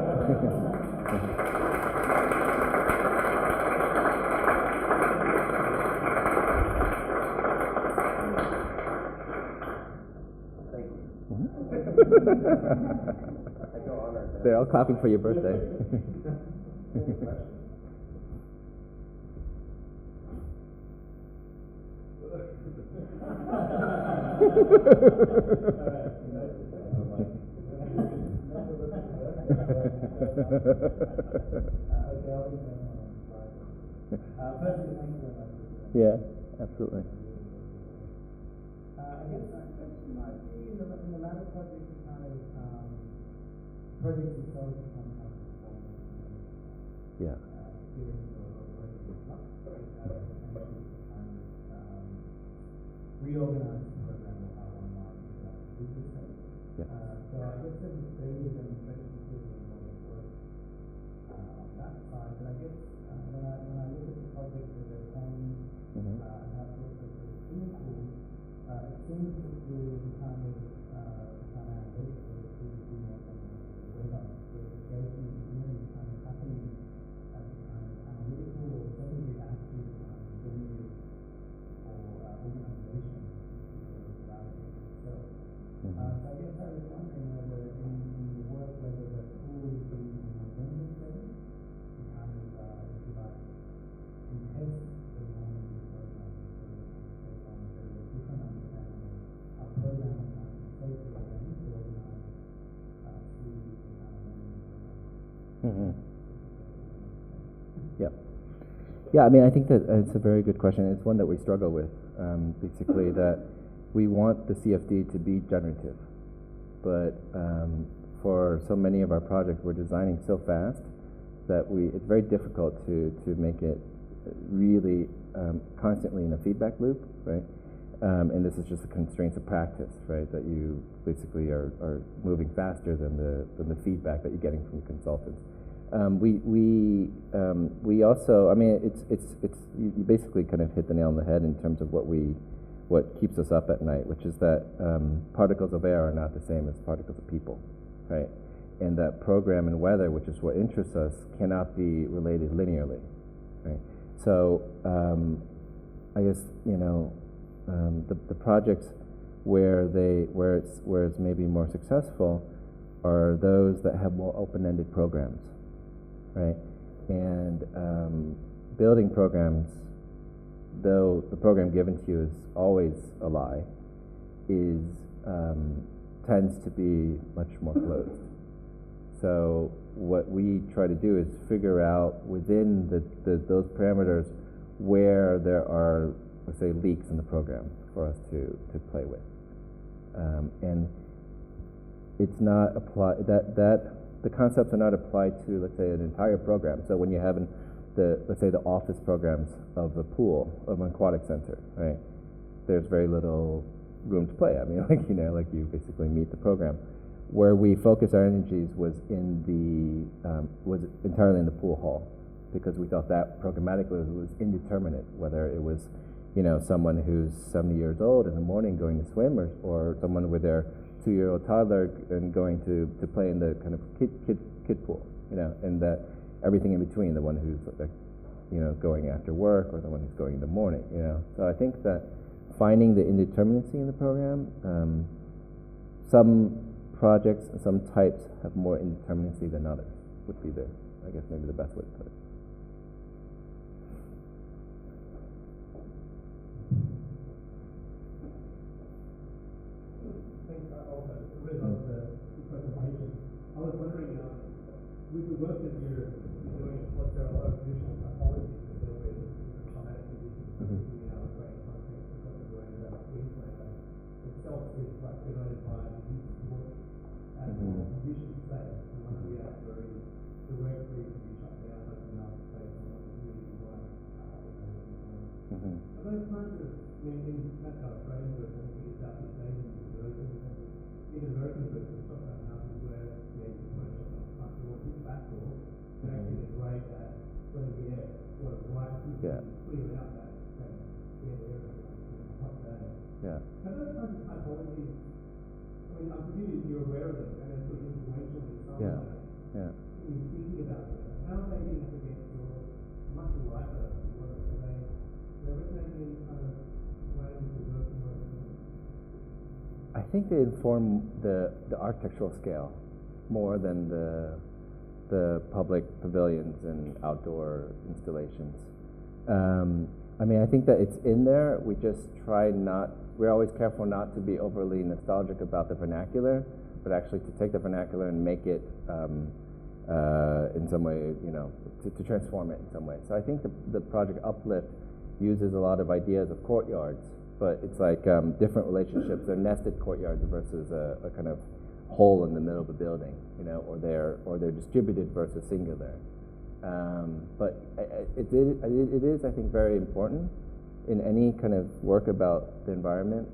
S2: They're all clapping for your birthday. Yeah, absolutely.
S3: I guess my question might be in the latter project, kind of project itself is kind of
S2: yeah.
S3: Experience or project flux, which essentially kind of reorganize the program or how one might use that to do so.
S2: Yeah.
S3: So I guess there's a early demonstration too in what it was on that side. But I guess when I look at the project as a whole, and how it's also sort of clinical, it seems that the kind of analytical is to more than the weather verification is really kind of happening at the kind of analytical or secondary attitude generative or organization of the data itself. So I guess I was wondering whether in the work whether the tool is used in a generative setting to kind of, if you like, contest the normal program. There's a different understanding of how programs might be safely arranged or organized through the kind of learning program.
S2: Yeah. Yeah, I mean, I think that it's a very good question. It's one that we struggle with, basically, that we want the CFD to be generative. But for so many of our projects, we're designing so fast that it's very difficult to make it really constantly in a feedback loop, right? And this is just the constraints of practice, right? That you basically are moving faster than the feedback that you're getting from the consultants. We also, I mean, it's you basically kind of hit the nail on the head in terms of what we what keeps us up at night, which is that particles of air are not the same as particles of people, right? And that program and weather, which is what interests us, cannot be related linearly, right? So I guess, you know, the projects where it's maybe more successful are those that have more open-ended programs, right? And building programs, though the program given to you is always a lie, tends to be much more closed. So what we try to do is figure out within those parameters where there are, let's say, leaks in the program for us to play with. And it's not applied, the concepts are not applied to, let's say, an entire program. So when you have let's say the office programs of the pool, of an aquatic center, right? There's very little room to play. I mean, like, you know, like you basically meet the program. Where we focus our energies was was entirely in the pool hall, because we thought that programmatically was indeterminate, whether it was, you know, someone who's 70 years old in the morning going to swim, or someone with their 2-year-old toddler and going to play in the kind of kid pool, you know, and that everything in between, the one who's, like, you know, going after work, or the one who's going in the morning, you know. So I think that finding the indeterminacy in the program, some projects and some types have more indeterminacy than others, would be I guess maybe the best way to put it.
S3: Thanks, Robert. I really love the presentation. I was wondering, with the work that you're doing, was there a lot of traditional typologies that deal with climatic conditions, particularly in our great context, because of the way that Queensland itself is quite denoted by the use of water as conditions say. And one of the very direct reasons we shut down open up based on what the community like. Are those kinds of, I mean, in that's Australian version, in Southeast Asian versions, and even American versions, shotgun houses where you put a shotgun front door, hit the back door, and actually they're great at letting the air flow right through clearing out that dead area on a hot day.
S2: Yeah.
S3: Have those kinds of typologies, I mean, I'm presuming you're aware of them and they're sort of influential in some way.
S2: Yeah.
S3: When you're thinking about them, how are they being up against your much lighter work? Are they resonating in kind of ways to work in those things?
S2: I think they inform the architectural scale more than the public pavilions and outdoor installations. I mean, I think that it's in there. We just we're always careful not to be overly nostalgic about the vernacular, but actually to take the vernacular and make it in some way, you know, to transform it in some way. So I think the project Uplift uses a lot of ideas of courtyards, but it's like different relationships. They're nested courtyards versus a kind of hole in the middle of a building, you know, or they're distributed versus singular. But it is, I think, very important in any kind of work about the environment.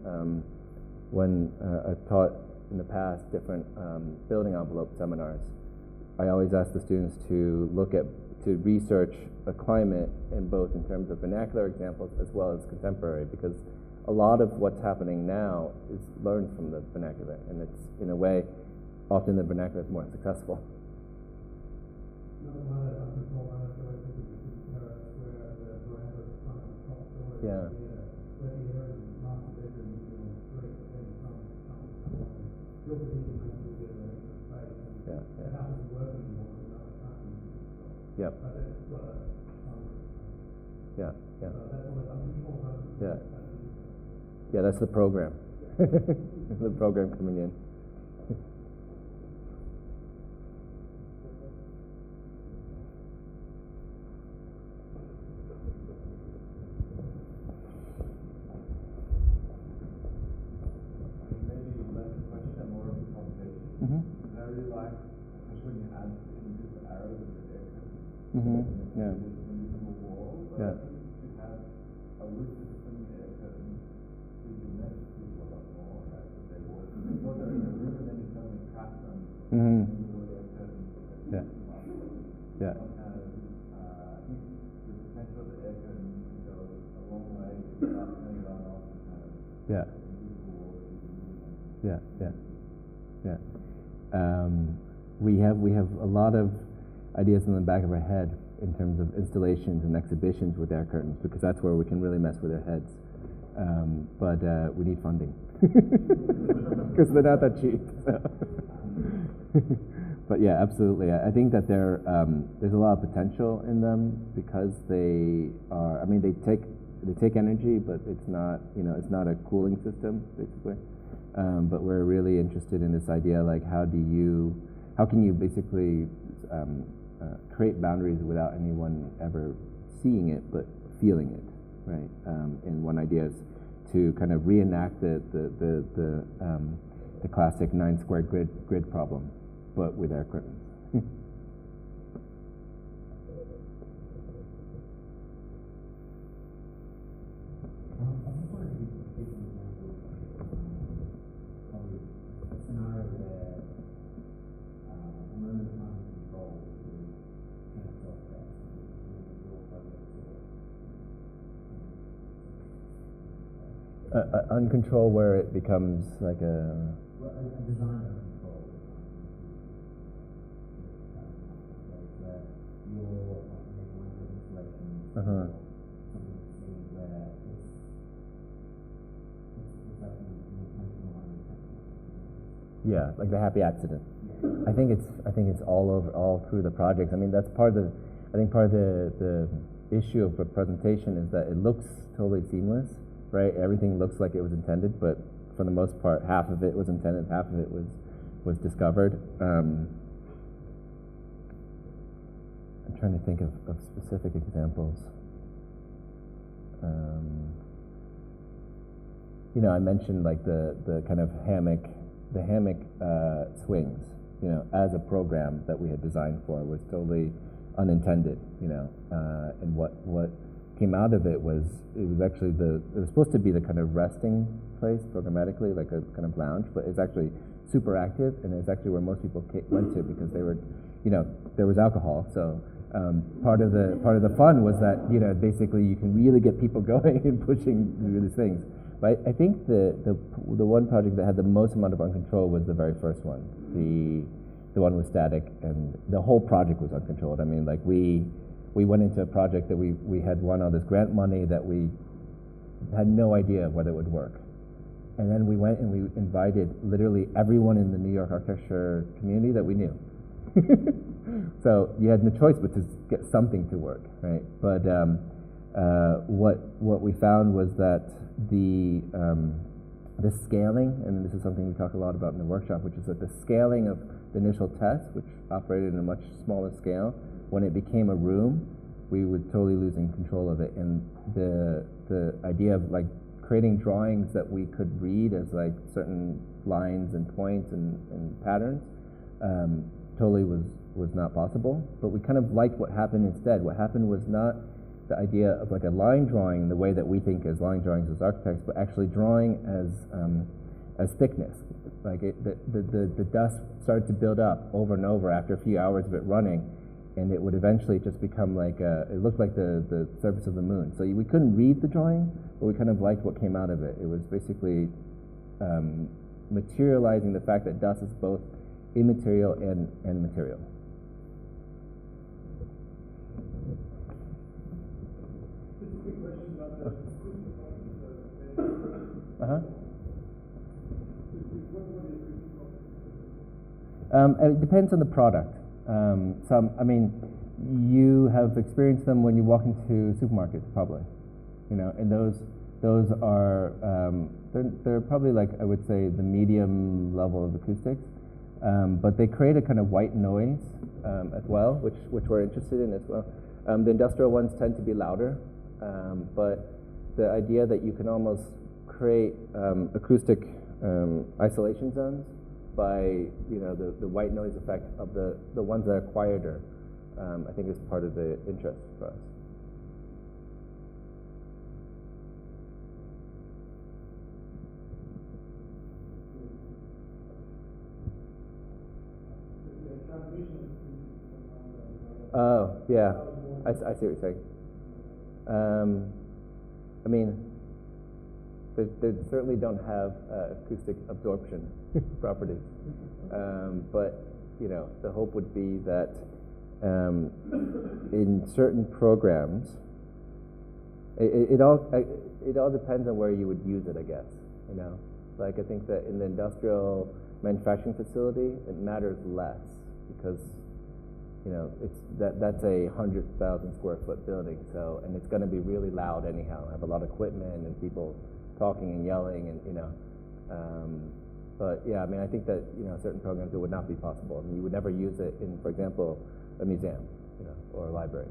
S2: When I've taught in the past different building envelope seminars, I always ask the students to research a climate in terms of vernacular examples as well as contemporary, because a lot of what's happening now is learned from the vernacular, and it's, in a way, often the vernacular is more successful. Yeah. Yep. Yeah. Yeah, that's the program. The program coming in. Yeah. Yeah. Yeah. Yeah. Yeah. Yeah, yeah, yeah. We have a lot of ideas in the back of our head in terms of installations and exhibitions with air curtains, because that's where we can really mess with their heads. But we need funding because they're not that cheap. So. But yeah, absolutely. I think that there's a lot of potential in them because they are. I mean, they take energy, but it's not a cooling system basically. But we're really interested in this idea, like how can you basically create boundaries without anyone ever seeing it but feeling it, right? And one idea is to kind of reenact the classic 9-square grid problem, but with air curtains. Uncontrolled, where it becomes like a
S3: design control. Where you're making one of the installations, something where it's actually intentional and unintentional.
S2: Yeah, like the happy accident. I think it's all through the project. I mean, that's part of the issue of the presentation is that it looks totally seamless, right? Everything looks like it was intended, but for the most part, half of it was intended, half of it was discovered. I'm trying to think of specific examples. I mentioned like the kind of hammock swings, as a program that we had designed for was totally unintended, and what came out of it was actually it was supposed to be the kind of resting place programmatically, like a kind of lounge, but it's actually super active, and it's actually where most people went to because they were, there was alcohol, so part of the fun was that basically you can really get people going and pushing through these things. But I think the one project that had the most amount of uncontrol was the very first one, the one with static, and the whole project was uncontrolled. I mean, like we went into a project that we had won all this grant money that we had no idea whether it would work. And then we went and we invited literally everyone in the New York architecture community that we knew. So you had no choice but to get something to work, right? But what we found was that the scaling, and this is something we talk a lot about in the workshop, which is that the scaling of the initial test, which operated in a much smaller scale, when it became a room, we were totally losing control of it. And the idea of like creating drawings that we could read as like certain lines and points and patterns totally was not possible. But we kind of liked what happened instead. What happened was not the idea of like a line drawing the way that we think as line drawings as architects, but actually drawing as thickness. Like the dust started to build up over and over after a few hours of it running, and it would eventually just become like it looked like the surface of the moon. So we couldn't read the drawing, but we kind of liked what came out of it. It was basically materializing the fact that dust is both immaterial and material. It depends on the product. You have experienced them when you walk into supermarkets, probably, and those are they're probably like, I would say, the medium level of acoustics, but they create a kind of white noise as well, which we're interested in as well. The industrial ones tend to be louder, but the idea that you can almost create acoustic isolation zones by the white noise effect of the ones that are quieter, I think is part of the interest for us. Oh yeah, I see what you're saying. they certainly don't have acoustic absorption properties. But you know, the hope would be that in certain programs, it all depends on where you would use it, I guess. You know, like I think that in the industrial manufacturing facility, it matters less because you know that's a 100,000 square foot building, so and it's going to be really loud anyhow. Have a lot of equipment and people talking and yelling, and you know. But yeah, I mean, I think that you know certain programs it would not be possible. I mean, you would never use it in, for example, a museum, you know, or a library.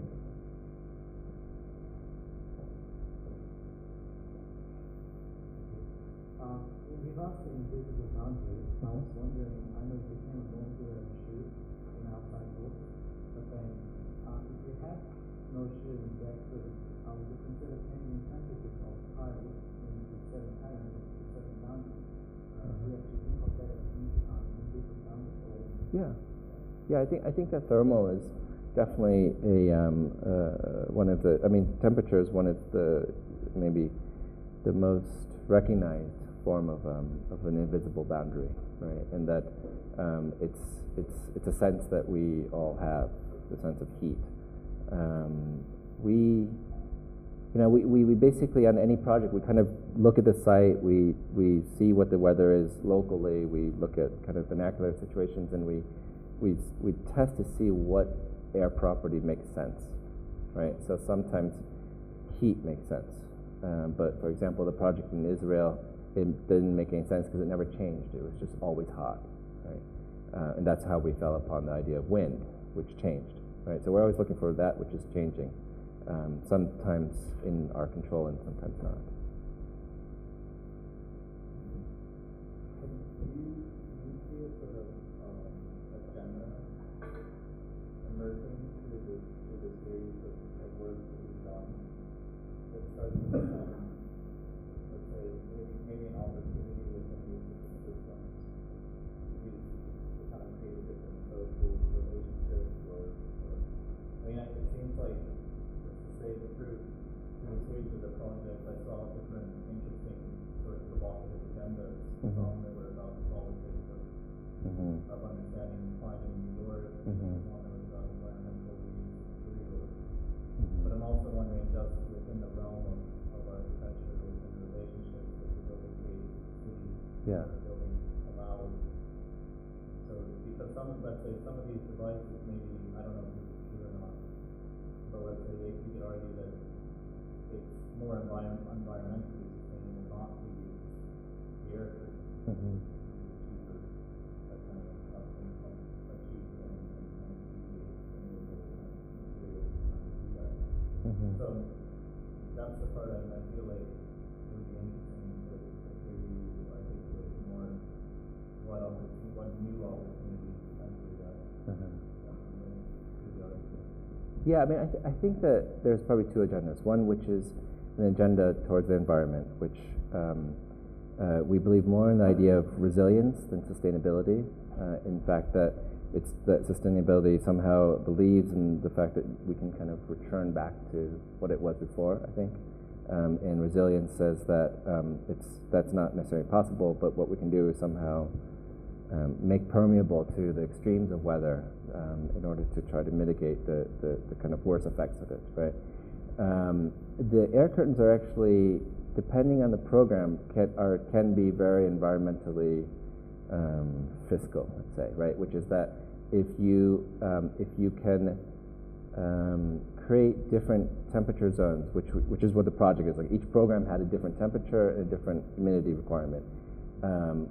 S3: In regards to invisible boundaries, I was wondering, I know it became a more clear issue in outside books, but then if you have no shoe in the accurate, would you consider changing temperatures of tiles into certain patterns to certain boundaries? We actually think of that as invisible boundaries.
S2: Yeah, I think that thermal is definitely a one of the. I mean, temperature is one of the maybe the most recognized form of an invisible boundary, right? And that it's a sense that we all have, the sense of heat. We basically on any project we kind of look at the site, we see what the weather is locally, we look at kind of vernacular situations, and we test to see what air property makes sense, right? So sometimes heat makes sense, but for example, the project in Israel, it didn't make any sense because it never changed. It was just always hot, right? And that's how we fell upon the idea of wind, which changed, right? So we're always looking for that which is changing, sometimes in our control and sometimes not.
S3: Do you see a sort of agenda emerging through the series of work that we've done that starts to become, let's say, maybe an opportunity within these different systems to kind of create different social relationships or I mean, it seems like, let's just say, through the series of the project, I saw different interesting sort of provocative agendas. Some that were about politics of understanding climate in New York, one that was about environmental reuse of materials. But I'm also wondering, just within the realm of architecture and relationships that the building creates cities, the building allows. So, because let's say some of these devices, maybe, I don't know if this is true or not, but let's say we could argue that it's more environmentally sustainable not to use the air curtain. Cheaper, that kind of cheaper and renewable materials to do that. So that's the part I feel like it would be interesting to hear you articulate more what new opportunities potentially that
S2: Yeah, I mean, I think that there's probably two agendas. One, which is an agenda towards the environment, which we believe more in the idea of resilience than sustainability. In fact, that sustainability somehow believes in the fact that we can kind of return back to what it was before, I think. And resilience says that that's not necessarily possible, but what we can do is somehow make permeable to the extremes of weather in order to try to mitigate the kind of worst effects of it, right? The air curtains are actually, depending on the program, can be very environmentally fiscal, let's say, right? Which is that if you can create different temperature zones, which is what the project is. Like each program had a different temperature and a different humidity requirement,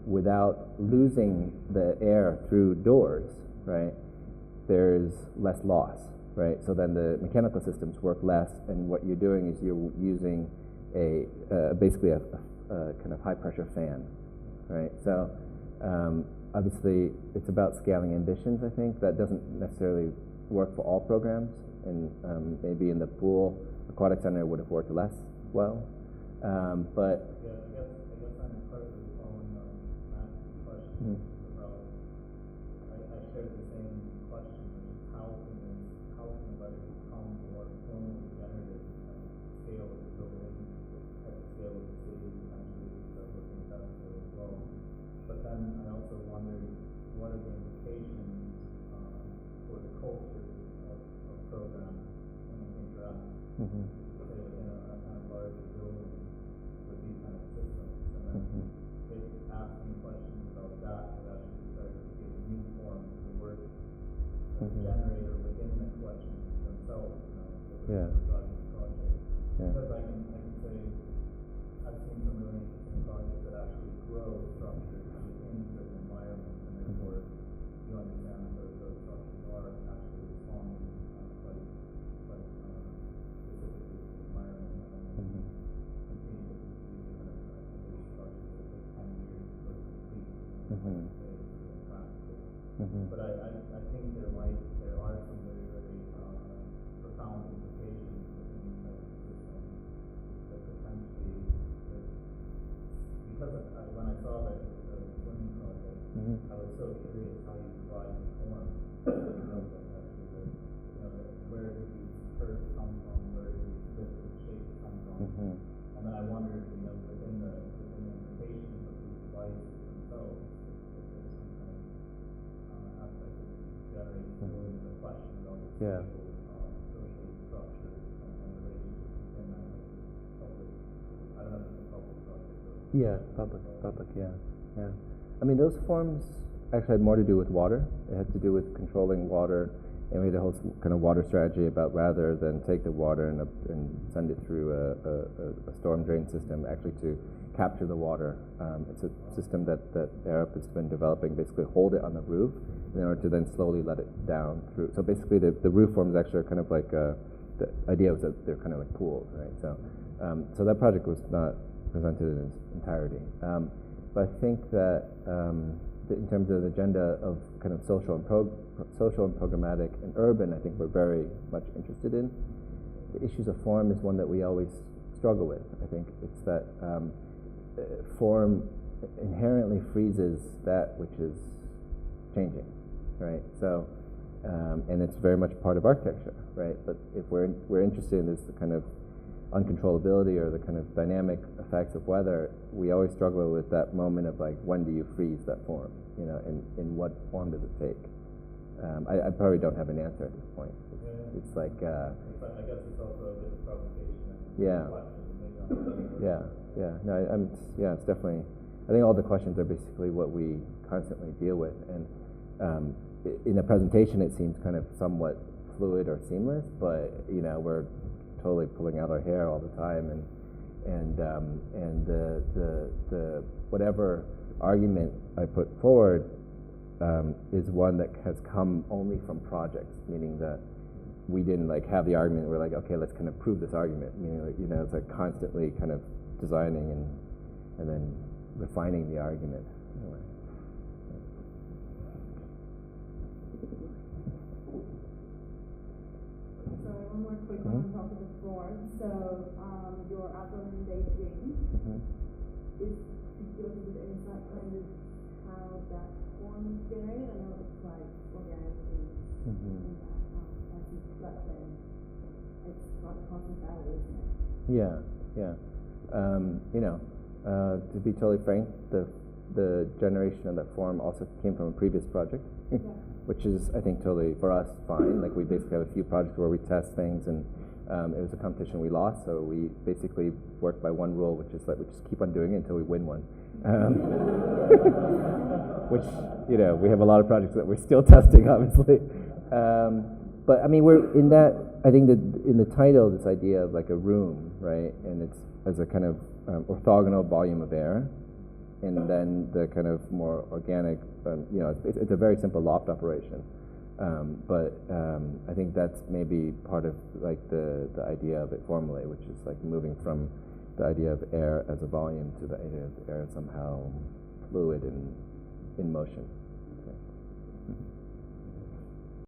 S2: without losing the air through doors, right? There's less loss, right? So then the mechanical systems work less, and what you're doing is you're using basically a kind of high pressure fan, right? So obviously it's about scaling ambitions. I think that doesn't necessarily work for all programs, and maybe in the pool aquatic center would have worked less well, but
S3: yeah, I guess I'm partially following Matt's question about. I shared the same question, which is how can the budget become more formally generated at the scale of the building, at the scale of the city, potentially implications for the culture of programs when they interact, say, in a kind of larger building with these kind of systems. And then it asking questions about that would actually start to give new forms to work generator within the questions themselves,
S2: Yeah.
S3: project.
S2: Yeah.
S3: Because I can say I've seen some really interesting projects that actually grow structures within certain environments, and therefore you understand that those structures are actually responding quite specifically to the environment. And continue to see kind of there's structures that take 10 years to complete, practical. But I think there are some very, very profound implications within these types of systems that potentially, because when I saw the swimming project, I was so curious how you provide the form. Actually, where do these curves come from? Where do these twisted shapes come from? And then I wondered, within the implications of these devices themselves, if there's some kind of aspect that generates the question about the social structures and relationships within that, like public. I don't know if it's a public project or.
S2: Yeah, public, yeah. I mean, those forms actually had more to do with water. It had to do with controlling water, and we had a whole kind of water strategy about rather than take the water and send it through a storm drain system, actually to capture the water. It's a system that Arup has been developing, basically hold it on the roof in order to then slowly let it down through. So basically the roof forms actually are kind of like, the idea was that they're kind of like pools, right? So that project was not presented in its entirety. But I think that in terms of the agenda of kind of social and programmatic and urban, I think we're very much interested in. The issues of form is one that we always struggle with. I think it's that form inherently freezes that which is changing, right? So, and it's very much part of architecture, right? But if we're interested in this kind of uncontrollability or the kind of dynamic effects of weather, we always struggle with that moment of like, when do you freeze that form? In what form does it take? I probably don't have an answer at this point. It's like,
S3: I guess it's also a bit of provocation.
S2: Yeah. No, it's definitely. I think all the questions are basically what we constantly deal with, and in a presentation it seems kind of somewhat fluid or seamless, but we're totally pulling out our hair all the time, and the whatever argument I put forward is one that has come only from projects, meaning that we didn't like have the argument. We're like, okay, let's kind of prove this argument. Meaning, it's like constantly kind of designing and then refining the argument. Anyway.
S4: So one more quick one on top of the form. So your outdoor in Beijing is to give us a bit of insight kind of how that form is generated. I know it's like organic things and that as you collect them, it's not a constant battle, isn't it?
S2: Yeah. To be totally frank, the generation of that form also came from a previous project, which is, I think, totally, for us, fine. Like, we basically have a few projects where we test things, and it was a competition we lost, so we basically work by one rule, which is that we just keep on doing it until we win one. Which, we have a lot of projects that we're still testing, obviously. But, I mean, we're in that, I think that in the title, this idea of like a room, right, and it's as a kind of orthogonal volume of air, and then the kind of more organic, it's a very simple loft operation. But I think that's maybe part of like the idea of it formally, which is like moving from the idea of air as a volume to the idea of air somehow fluid and in motion. Okay.